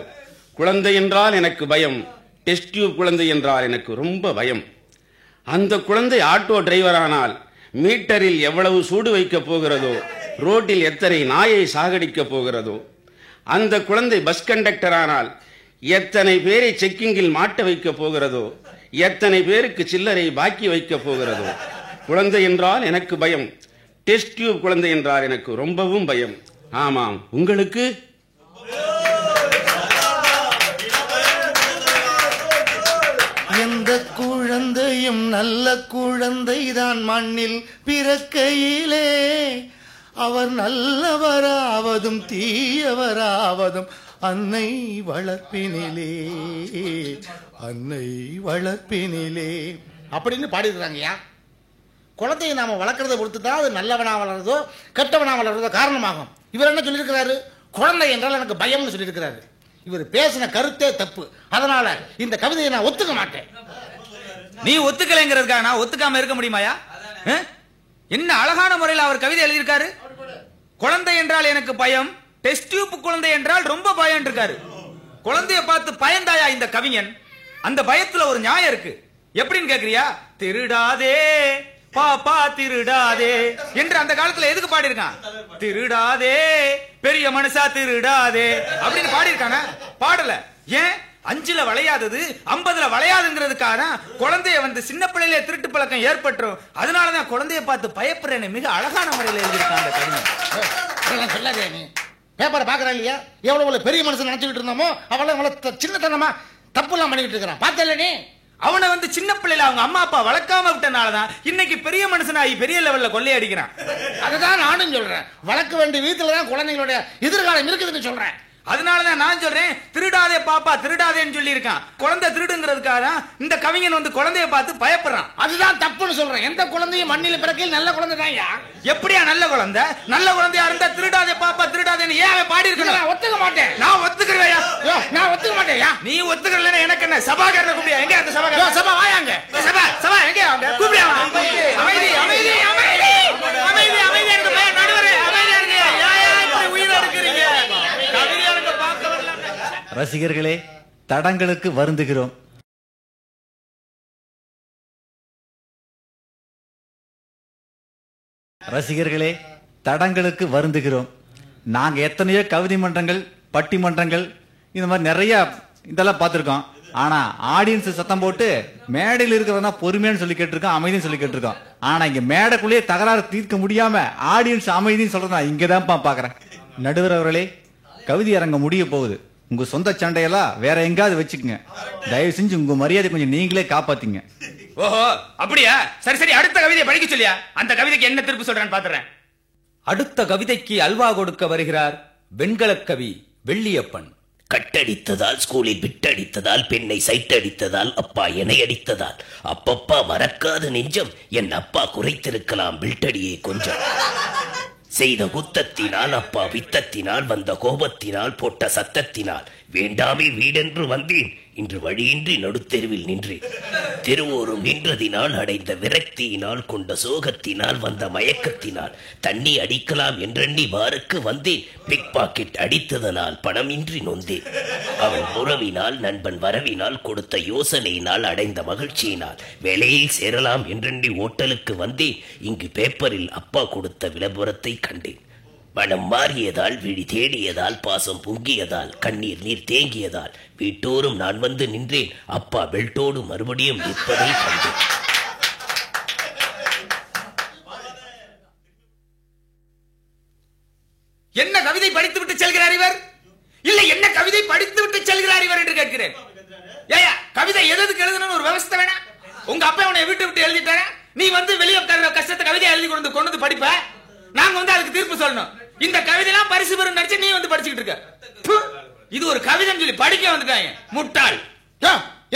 குழந்தை என்றால் எனக்கு பயம். டெஸ்ட் டியூப் குழந்தை என்றால் எனக்கு ரொம்ப பயம். அந்த குழந்தை ஆட்டோ டிரைவரானால் மீட்டரில் எவ்வளவு சூடு வைக்கப் போகிறதோ, ரோட்டில் எத்தனை நாயை சாகடிக்கப் போகிறதோ. அந்த குழந்தை பஸ் கண்டக்டர் ஆனால் எத்தனை பேரை செக்கிங்கில் மாட்ட வைக்கப் போகிறதோ, எத்தனை பேருக்கு சில்லறை பாக்கி வைக்கப் போகிறதோ. குழந்தை என்றால் எனக்கு பயம். டெஸ்ட் டியூப் குழந்தை என்றால் எனக்கு ரொம்பவும் பயம். ஆமாம், உங்களுக்கு? எந்த குழந்தையும் நல்ல குழந்தைதான் மண்ணில் பிறக்கையிலே அவர் நல்லவராவதும் தீயவராவதும் அன்னை வளர்ப்பினிலே, அன்னை வளர்ப்பினிலே அப்படின்னு பாடியிருக்கிறாங்கய்யா. குழந்தையை நாம வளர்க்கறதை பொறுத்து தான் அது நல்லவனா வளர்றதோ கெட்டவனா வளர்றதோ காரணமாகும். இவர் என்ன சொல்லியிருக்கிறாரு? குழந்தை என்றால் எனக்கு பயம்னு சொல்லியிருக்கிறாரு. இவர் பேசின கருத்தே தப்பு. அதனால இந்த கவிதையை நான் ஒத்துக்க மாட்டேன். நீ ஒத்துக்கலைங்கிறதுக்காக நான் ஒத்துக்காம இருக்க முடியுமாயா? என்ன அழகான முறையில் அவர் கவிதை எழுதியிருக்காரு. குழந்தை என்றால் எனக்கு பயம், டெஸ்ட் டியூப் குழந்தை என்றால் ரொம்ப பயம் இருக்காரு. குழந்தைய பார்த்து பயந்தாயா இந்த கவிஞன்? அந்த பயத்துல ஒரு நியாயம் இருக்கு. எப்படின்னு கேக்குறியா? திருடாதே பாப்பா திருடாதே என்று அந்த காலத்துல எதுக்கு பாடி இருக்கான்? திருடாதே பெரிய மனுஷா திருடாதே அப்படின்னு பாடி இருக்காங்க. பாடல. ஏன்? 5ல வளையாதது 50ல வளையாதுங்கிறதுக்காக குழந்தைய சின்ன பிள்ளையிலே திருட்டு பழக்கம் ஏற்பட்டுரும். அதனாலதான் குழந்தைய பார்த்து பயப்படுறேன்னு மிக அழகான முறையில் எழுதியிருக்கான் அந்த கவிஞன். சொல்லாதே. நீ பேப்பரை பாக்குறா இல்லையா? எவ்வளவு பெரிய மனுஷன் நினைச்சுக்கிட்டு இருந்தோமோ அவளை சின்னத்தனமா தப்பு எல்லாம் பண்ணிக்கிட்டு இருக்கிறான். பார்த்தல நீ? அவனை சின்ன பிள்ளைல அவங்க அம்மா அப்பா வளர்க்காம விட்டனாலதான் இன்னைக்கு பெரிய மனுஷனாகி பெரிய லெவல்ல கொள்ளையடிக்கிறான். அதுதான் நானும் சொல்றேன். வளர்க்க வேண்டிய வீட்டுலதான் குழந்தைங்களுடைய எதிர்காலம் இருக்குதுன்னு சொல்றேன். அதனாலதான் நான் சொல்றேன், திருடாதே பாப்பா திருடாதேன்னு சொல்லி இருக்கான். குழந்தை திருடுங்கிறதுக்காக இந்த கவிஞன் குழந்தைய பார்த்து பயப்படுறான். அதுதான் தப்புன்னு சொல்றேன். எந்த குழந்தையும் மண்ணில் பிறக்கையில் நல்ல குழந்தை தான். எப்படியா நல்ல குழந்தை? நல்ல குழந்தையா இருந்தா திருடாதே பாப்பா திருடாதேன்னு ஏன் அவன் பாடி இருக்க? நான் ஒத்துக்க மாட்டேன். நான் ஒத்துக்கிறேயா? நான் ஒத்துக்க மாட்டேன். நீ ஒத்துக்கலன்னா எனக்கு என்ன? சபாகாரனை கூப்பிடியா? எங்க அந்த சபாகாரன்? சபா வாயாங்க. சபா எங்க அவங்க? கூப்பிடியா? அமைதி அமைதி அமைதி அமைதி அமைதி என்று நடுவரே அமைதியா இருங்க. ஏன் இப்படி உயிர் எடுக்கிறீங்க? கவிஞருக்கு பார்க்க வரல. ரசிகர்களே, தடங்களுக்கு வருந்துகிறோம். ரசிகர்களே, தடங்களுக்கு வருந்துகிறோம். நாங்க எத்தனையோ கவிதை மன்றங்கள், பட்டிமன்றங்கள், இந்த மாதிரி நிறைய இதெல்லாம் பார்த்திருக்கோம். ஆனா ஆடியன்ஸ் சத்தம் போட்டு மேடையில் இருக்கிறதா பொறுமையான்னு சொல்லி கேட்டிருக்கோம், அமைதின்னு சொல்லி கேட்டிருக்கோம். ஆனா இங்க மேடைக்குள்ளேயே தகராறு தீர்க்க முடியாம ஆடியன்ஸ் அமைதின்னு சொல்றதா இங்கதான் பாக்குறேன். நடுவர் அவர்களே, கவிதை அரங்கம் முடிய போகுது. உங்க சொந்த சண்டையெல்லாம் வேற எங்காவது வச்சுக்கோங்க. தயவு செஞ்சு உங்க மரியாதை கொஞ்சம் நீங்களே காப்பாத்தீங்க. ஓஹோ, அப்படியா? சரி சரி, அடுத்த கவிதையை படிக்க சொல்லியா? அந்த கவிதைக்கு என்ன திருப்பி சொல்றேன்னு பாத்துறேன். அடுத்த கவிதைக்கு அல்வா கொடுக்க வருகிறார் வெண்கலக் கவி வெள்ளியப்பன். கட்டடித்ததால், ஸ்கூலில் விட்டடித்ததால், பெண்ணை சைட்டடித்ததால், அப்பா என்னை அடித்ததால், அப்பப்பா மறக்காத நெஞ்சம் என் அப்பா குறைத்திருக்கலாம் பில்டடியே கொஞ்சம். செய்த குத்தத்தினால், அப்பா வித்தத்தினால், வந்த கோபத்தினால், போட்ட சத்தத்தினால், வேண்டாமே வீடென்று வந்தேன், இன்று வழியின்றி நடுத்தெருவில் நின்றேன். திருவோரும் நின்றதினால், அடைந்த விரக்தியினால், கொண்ட சோகத்தினால், வந்த மயக்கத்தினால், தண்ணி அடிக்கலாம் என்றெண்ணி பாருக்கு வந்தேன். பிக் பாக்கெட் அடித்ததனால் பணமின்றி நொந்தேன். அவன் உறவினால், நண்பன் வரவினால், கொடுத்த யோசனையினால், அடைந்த மகிழ்ச்சியினால், வேலையில் சேரலாம் என்றெண்ணி ஓட்டலுக்கு வந்தேன். இங்கு பேப்பரில் அப்பா கொடுத்த விளம்பரத்தை கண்டேன். மனம் மாறியதால், விழி தேடியதால், பாசம் பொங்கியதால், கண்ணீர் நீர் தேங்கியதால், வீட்டோரும் நான் வந்து நின்றேன். அப்பா பெல்ட்டோடு மறுபடியும் நிற்பதை கண்டேன். என்ன கவிதை கேட்கிறேன். ஏயா கவிதை எதுக்கு எழுதணும்னு ஒரு விவசாய வேணாம்? உங்க அப்பா உன்னை வீட்டு விட்டு எழுதிட்டாங்க, நீ வந்து வெளியே கஷ்டத்தை கவிதை எழுதி கொண்டு வந்து படிப்ப, நாங்க வந்து அதுக்கு தீர்ப்பு சொல்லணும். இந்த கவிதை எல்லாம் பரிசு பெறும் நினைச்சு நீ வந்து படிச்சுக்கிட்டு இருக்க. இது ஒரு கவிதைன்னு சொல்லி படிக்க வந்துட்டாங்க முட்டாள்.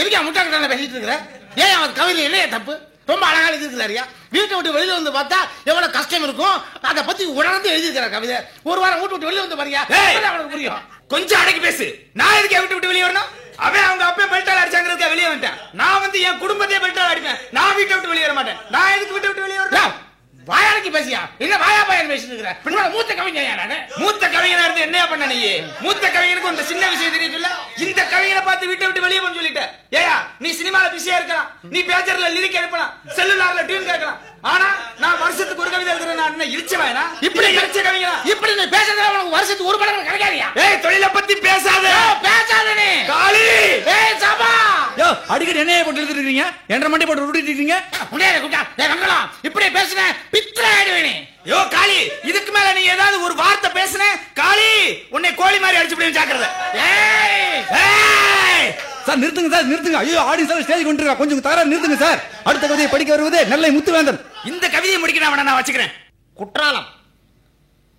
எதுக்கா முட்டாள் பேசிட்டு இருக்கிற? ஏன் அவன் கவிதை இல்லையா தப்பு? ரொம்ப அழகா எழுதிருக்கிறாரியா. வீட்டை விட்டு வெளியில வந்து பார்த்தா எவ்வளவு கஷ்டம் இருக்கும் அதை பத்தி உணர்ந்து எழுதிருக்கிற கவிதை. ஒரு வாரம் வீட்டு விட்டு வெளியில வந்து பாரியா, அவனுக்கு புரியும். கொஞ்சம் அடக்கி பேசு. நான் எதுக்கு வீட்டு விட்டு வெளியே வரணும்? அவன் அவங்க அப்பா பெல்ட்டால் அடிச்சாங்கிறதுக்கு வெளியே வந்துட்டேன். நான் வந்து என் குடும்பத்தையே பெல்ட்டால் அடிப்பேன். நான் வீட்டை விட்டு வெளியே வர மாட்டேன். நான் எதுக்கு வீட்டை விட்டு வெளியே வரணும்? வாயாளைக்கு பேசியா? என்ன வாயா பாயன் பேசிட்டு இருக்கிற? மூத்த கவிஞன் நானு. மூத்த கவிஞனா இருந்து என்ன பண்ண நீ? மூத்த கவிஞனுக்கு இந்த சின்ன விஷயம் தெரியல. இந்த கவிஞனை பார்த்து வீட்டை விட்டு வெளியே போன்னு சொல்லிட்ட. ஏயா நீ சினிமால பிஸியா இருக்கலாம், நீ பேச்சர்ல லிரிக் எடுக்கலாம், செல்லுலார்ல டியூன் கேட்கலாம். ஆனா நான் வருஷத்துக்கு ஒரு கவிதை எழுதுறேன். நான் என்ன இழிச்சவனா? இப்படி இழிச்ச கவிஞனா? இப்படி நீ பேசுறதுல உனக்கு வருஷத்துக்கு ஒரு படம் கிடைக்காதியா? ஏய் தொழிலை பத்தி பேசாத. பேசாத நீ. காளி. ஏய் சபா. யோ அடிக்கடி என்னைய போட்டு எழுதிட்டு இருக்கீங்க? என்ற மண்டி போட்டு உருட்டிட்டு இருக்கீங்க. முடியாது குட்டா. டேய் வெங்கலம் இப்படி பேசுன பித்ரா ஆயிடுவேனே. யோ காளி, இதுக்கு மேல நீ ஏதாவது ஒரு வார்த்தை பேசுன காளி உன்னை கோழி மாதிரி அடிச்சு போய் ஜாக்கிரதை. ஏய் ஏய் சார் நிறுத்துங்க சார், நிறுத்துங்க. ஐயோ ஆடி சார் ஸ்டேஜ் கொண்டு இருக்கா, கொஞ்சம் தயாரா நிறுத்துங்க சார். அடுத்த கவிதையை படிக்க வருவது நெல்லை முத்துவேந்தன். இந்த கவிதையை முடிக்க நான் வச்சுக்கிறேன். குற்றாலம்.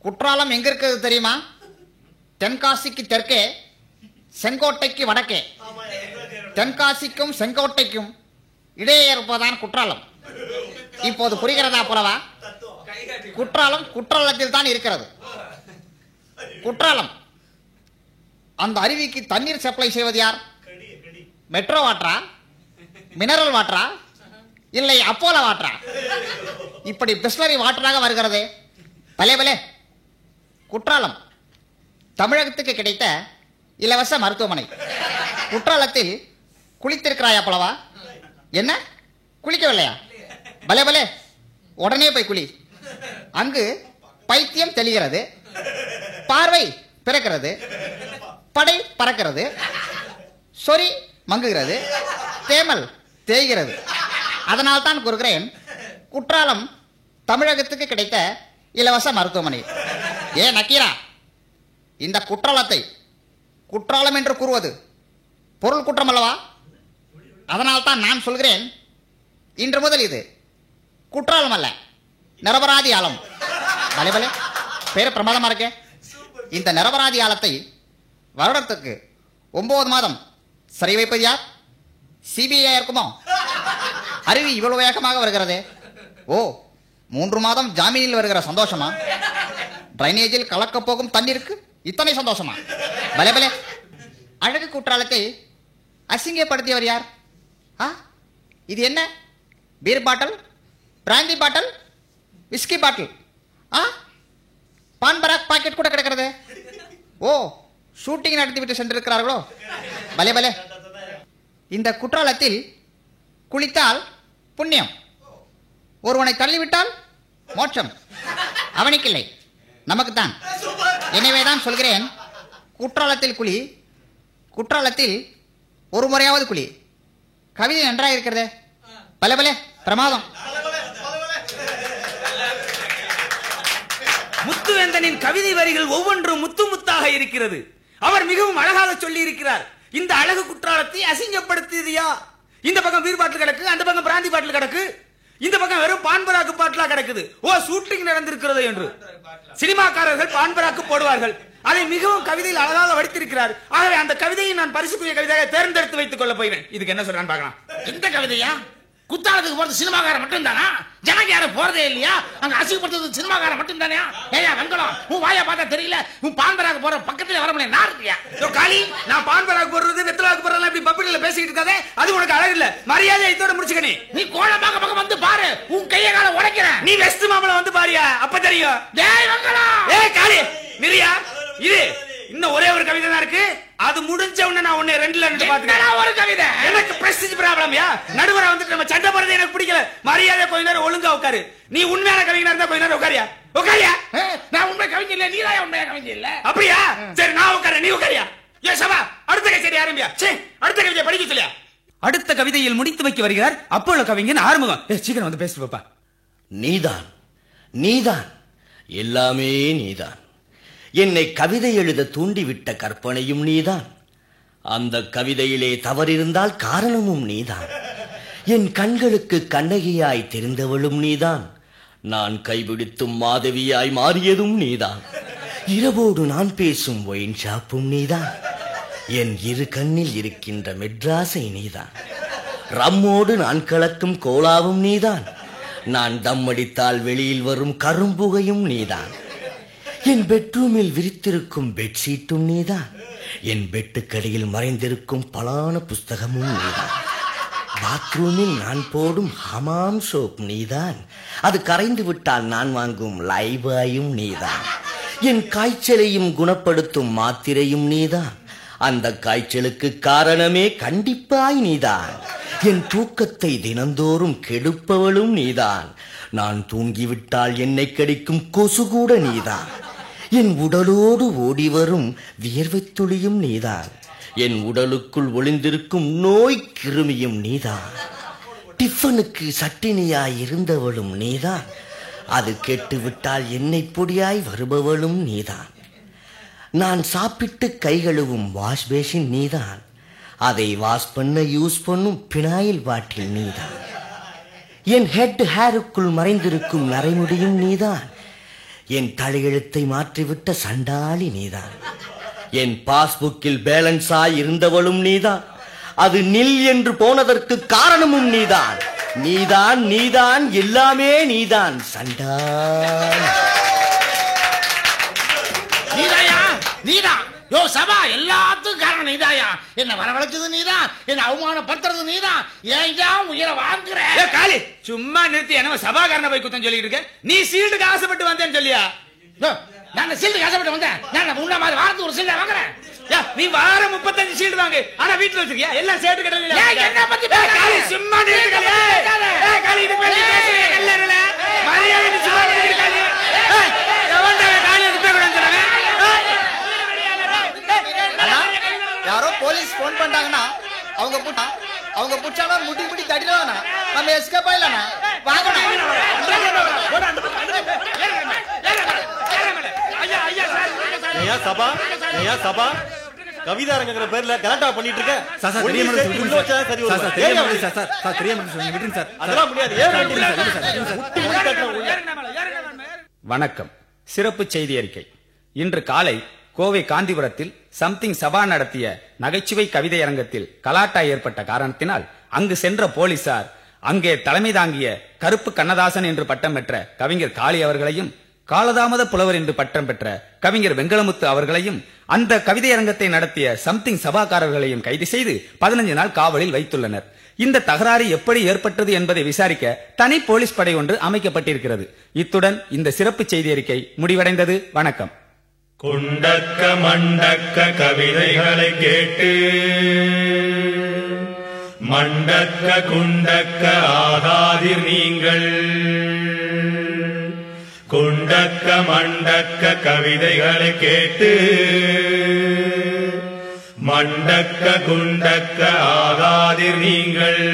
குற்றாலம் எங்க இருக்கிறது தெரியுமா? தென்காசிக்கு தெற்கே, செங்கோட்டைக்கு வடக்கே. தென்காசிக்கும் செங்கோட்டைக்கும் இடையே இருப்பதான் குற்றாலம். இப்போது புரிகிறதா புலவா? குற்றாலம் குற்றாலத்தில் தான் இருக்கிறது. குற்றாலம் அந்த அருவிக்கு தண்ணீர் சப்ளை செய்வது யார்? மெட்ரோ வாட்டரா, மினரல் வாட்டரா, இல்லை அப்போலோ வாட்டரா? இப்படி பிஸ்லரி வாட்டராக வருகிறது. பலே பலே. குற்றாலம் தமிழகத்துக்கு கிடைத்த இலவச மருத்துவமனை. குற்றாலத்தில் குளித்திருக்கிறாயா புலவா? என்ன குளிக்கவில்லையா? பலே பலே, உடனே போய் குளி. அங்கு பைத்தியம் தெளிகிறது, பார்வை பிறக்கிறது, படை பறக்கிறது, சொறி மங்குகிறது, தேமல் தேய்கிறது. அதனால் தான் கூறுகிறேன், குற்றாலம் தமிழகத்துக்கு கிடைத்த இலவச மருத்துவமனை. ஏ நக்கீரா, இந்த குற்றாலத்தை குற்றாலம் என்று கூறுவது பொருள் குற்றம் அல்லவா? அதனால் தான் நான் சொல்கிறேன், இன்று முதல் இது குற்றாலம் அல்ல, நிரபராதி ஆலம். பலே பேரு பிரமாதமா இருக்க. இந்த நிரபராதி ஆலத்தை வருடத்துக்கு 9 மாதம் சரி வைப்பது யார்? சிபிஐ இருக்குமோ? அருவி இவ்வளவு வேகமாக வருகிறது. ஓ 3 மாதம் ஜாமீனில் வருகிற சந்தோஷமா? டிரைனேஜில் கலக்க போகும் தண்ணீருக்கு இத்தனை சந்தோஷமா? பலே பலே. அழகு குற்றாலத்தை அசிங்கப்படுத்தியவர் யார்? இது என்ன? பீர் பாட்டில், பிராந்தி பாட்டில், விஸ்கி பாட்டில், பான்பராக் பாக்கெட் கூட கிடக்கிறது. ஓ ஷூட்டிங் நடத்திவிட்டு சென்றிருக்கிறார்களோ? பலே பலே. இந்த குற்றாலத்தில் குளித்தால் புண்ணியம், ஒருவனை தள்ளிவிட்டால் மோட்சம். அவனுக்கில்லை, நமக்குத்தான். எனவேதான் சொல்கிறேன், குற்றாலத்தில் குளி, குற்றாலத்தில் ஒரு முறையாவது குளி. கவிதை நன்றாக இருக்கிறதே. பலே பலே, பிரமாதம். முத்துவேந்தனின் கவிதை வரிகள் ஒவ்வொன்றும் முத்து முத்தாக இருக்கிறது. அவர் மிகவும் அழகாக சொல்லி இருக்கிறார். இந்த அழகு குற்றாலத்தை அசிங்கப்படுத்தியதையா? இந்த பக்கம் பீர் பாட்டில் கிடக்கு, அந்த பக்கம் பிராந்தி பாட்டில் கிடக்கு, இந்த பக்கம் வெறும் பான்பராக்கு பாட்டிலா கிடக்குது. ஓ ஷூட்டிங் நடந்திருக்கிறது என்று சினிமாக்காரர்கள் பான்பராக்கு போடுவார்கள். அதை மிகவும் கவிதையில் அழகாக வடித்திருக்கிறார். ஆகவே அந்த கவிதையை நான் பரிசுக்குரிய கவிதையாக தேர்ந்தெடுத்து வைத்துக் கொள்ள போகிறேன். இதுக்கு என்ன சொல்றான்னு பார்க்கலாம். இந்த கவிதையா? குத்தாலத்துக்கு போறது சினிமாக்காரன் மட்டும் தானா? ஜனங்க யாரும் போறதே இல்லையா? அங்க அசிங்கப்படுத்துறது சினிமாக்காரன் மட்டும் தானே? ஏயா வெங்கலம், உன் வாயா பார்த்தா தெரியல, உன் பான்பராக்கு போற பக்கத்துல வர முடியல. நான் இருக்கியா காளி? நான் பான்பராக்கு போடுறது வெத்தலாக்கு போறதெல்லாம் இப்படி பப்ளிக்ல பேசிக்கிட்டு இருக்காதே, அது உனக்கு அழகு இல்ல. மரியாதை இதோட முடிச்சுக்க. நீ கோலம் பக்கம் வந்து பாரு, உன் கைய கால உடைக்கிறேன். நீ வெஸ்ட் மாமல வந்து பாரியா, அப்ப தெரியும். டேய் வெங்கலம், ஏய் காளி நிரியா, இது இன்னும் ஒரே ஒரு கவிதை தான் இருக்கு. அது முடிஞ்ச உடனே நான் உன்னை 2ல 2 பாத்துக்கிறேன். ஒரு கவிதை எனக்கு பிரஸ்டீஜ் ப்ராப்ளம்யா. நடுவரா வந்துட்டு நம்ம சண்டை போறது எனக்கு பிடிக்கல. மரியாதை கொஞ்ச நேரம் ஒழுங்கா உட்காரு. நீ உண்மையான கவிஞனா இருந்தா கொஞ்ச நேரம் உட்காரியா. உட்காரியா? நான் உண்மை கவிஞர் இல்ல, நீதான் உண்மையான கவிஞர் இல்ல. அப்படியா? சரி நான் உட்காரேன், நீ உட்காரியா? ஏ சபா, அடுத்த கவிதை ஆரம்பியா. சரி அடுத்த கவிதை படிக்க சொல்லியா. அடுத்த கவிதையில் முடித்து வைக்க வருகிறார் அப்போலோ கவிஞன் ஆறுமுகம். சீக்கிரம் வந்து பேசிட்டு பாப்பா. நீதான், நீதான், எல்லாமே நீதான். என்னை கவிதை எழுத தூண்டிவிட்ட கற்பனையும் நீதான். அந்த கவிதையிலே தவறிருந்தால் காரணமும் நீதான். என் கண்களுக்கு கண்ணகியாய் தெரிந்தவளும் நீதான். நான் கைபிடித்தும் மாதவியாய் மாறியதும் நீதான். இரவோடு நான் பேசும் ஒயின் ஷாப்பும் நீதான். என் இரு கண்ணில் இருக்கின்ற மெட்ராஸை நீதான். ரம்மோடு நான் கலக்கும் கோலாவும் நீதான். நான் தம் அடித்தால் வெளியில் வரும் கரும்புகையும் நீதான். என் பெட்ரூமில் விரித்திருக்கும் பெட்ஷீட்டும் நீதான். என் பெட்டுக்கடியில் மறைந்திருக்கும் பலான புஸ்தகமும் நீதான். பாத்ரூமில் நான் போடும் ஹமாம் சோப் நீதான். அது கரைந்து விட்டால் நான் வாங்கும் லைபாயும் நீதான். என் காய்ச்சலையும் குணப்படுத்தும் மாத்திரையும் நீதான். அந்த காய்ச்சலுக்கு காரணமே கண்டிப்பாய் நீதான். என் தூக்கத்தை தினந்தோறும் கெடுப்பவளும் நீதான். நான் தூங்கிவிட்டால் என்னை கடிக்கும் கொசு கூட நீதான். என் உடலோடு ஓடி வரும் வியர்வை துளியும் நீதான். என் உடலுக்குள் ஒளிந்திருக்கும் நோய் கிருமியும் நீதான். டிஃபனுக்கு சட்டினியாய் இருந்தவளும் நீதான். அது கெட்டுவிட்டால் எண்ணெய் பொடியாய் வருபவளும் நீதான். நான் சாப்பிட்டு கை கழுவும் வாஷ் பேஷின் நீதான். அதை வாஷ் பண்ண யூஸ் பண்ணும் பினாயில் பாட்டில் நீதான். என் ஹெட் ஹேருக்குள் மறைந்திருக்கும் நரைமுடியும் நீதான். என் தலையெழுத்தை மாற்றிவிட்ட சண்டாளி நீதான். என் பாஸ்புக்கில் பேலன்ஸாய் இருந்தவளும் நீதான். அது நில் என்று போனதற்கு காரணமும் நீதான். நீதான் நீதான் எல்லாமே நீதான் சண்டாளி. நீதாயா நீதான். யோ சபா, எல்லாத்துக்கும் காரணம் நீதாயா. என்ன வரவழைச்சது நீதான், என்ன அவமானப்படுத்துறது நீதான். ஏன் உயிரை வாங்குற? காளி, சும்மா நிறுத்தி என்ன சபாகாரனை போய் குத்தம் சொல்லிட்டு இருக்க? நீ சீல்டுக்கு ஆசைப்பட்டு வந்தேன்னு சொல்லியா? நான் சீல்டுக்கு ஆசைப்பட்டு வந்தேன். நான் முன்ன மாதிரி வாரத்துக்கு ஒரு சீல்டை வாங்குறேன். நீ வாரம் 35 சீல்டு வாங்கு. ஆனா வீட்டுல வச்சிருக்கியா? எல்லாம் சேட்டு கடல. என்ன பத்தி காளி, சும்மா நிறுத்து காளி. இது பேசி பேசுறீங்க கல்லறல. மரியாதை சும்மா நிறுத்து காளி. எவன்டா காளி வந்து பேசுறாங்க? யாரோ போலீஸ் போன் பண்றாங்கன்னா அவங்க புடிச்சானா முடி தடிலனா நம்ம எஸ்கேப் ஆயிலனா வாங்கடா. ஐயா சபா கவிதா அரங்கங்கிற பேர்ல கலாட்டா பண்ணிட்டு இருக்க. அதெல்லாம் முடியாது. வணக்கம். சிறப்பு செய்தி அறிக்கை. இன்று காலை கோவை காந்திபுரத்தில் சம்திங் சபா நடத்திய நகைச்சுவை கவிதை அரங்கத்தில் கலாட்டா ஏற்பட்ட காரணத்தினால் அங்கு சென்ற போலீசார் அங்கே தலைமை தாங்கிய கருப்பு கண்ணதாசன் என்று பட்டம் பெற்ற கவிஞர் காளி அவர்களையும் காலதாமத புலவர் என்று பட்டம் பெற்ற கவிஞர் வெங்கலமுத்து அவர்களையும் அந்த கவிதை அரங்கத்தை நடத்திய சம்திங் சபாக்காரர்களையும் கைது செய்து 15 நாள் காவலில் வைத்துள்ளனர். இந்த தகராறு எப்படி ஏற்பட்டது என்பதை விசாரிக்க தனி போலீஸ் படை ஒன்று அமைக்கப்பட்டிருக்கிறது. இத்துடன் இந்த சிறப்பு செய்தி அறிக்கை முடிவடைந்தது. வணக்கம். குண்டக்க மண்டக்க கவிதைகளை கேட்டு மண்டக்க குண்டக்க ஆகாதீர் நீங்கள். குண்டக்க மண்டக்க கவிதைகளை கேட்டு மண்டக்க குண்டக்க ஆகாதீர் நீங்கள்.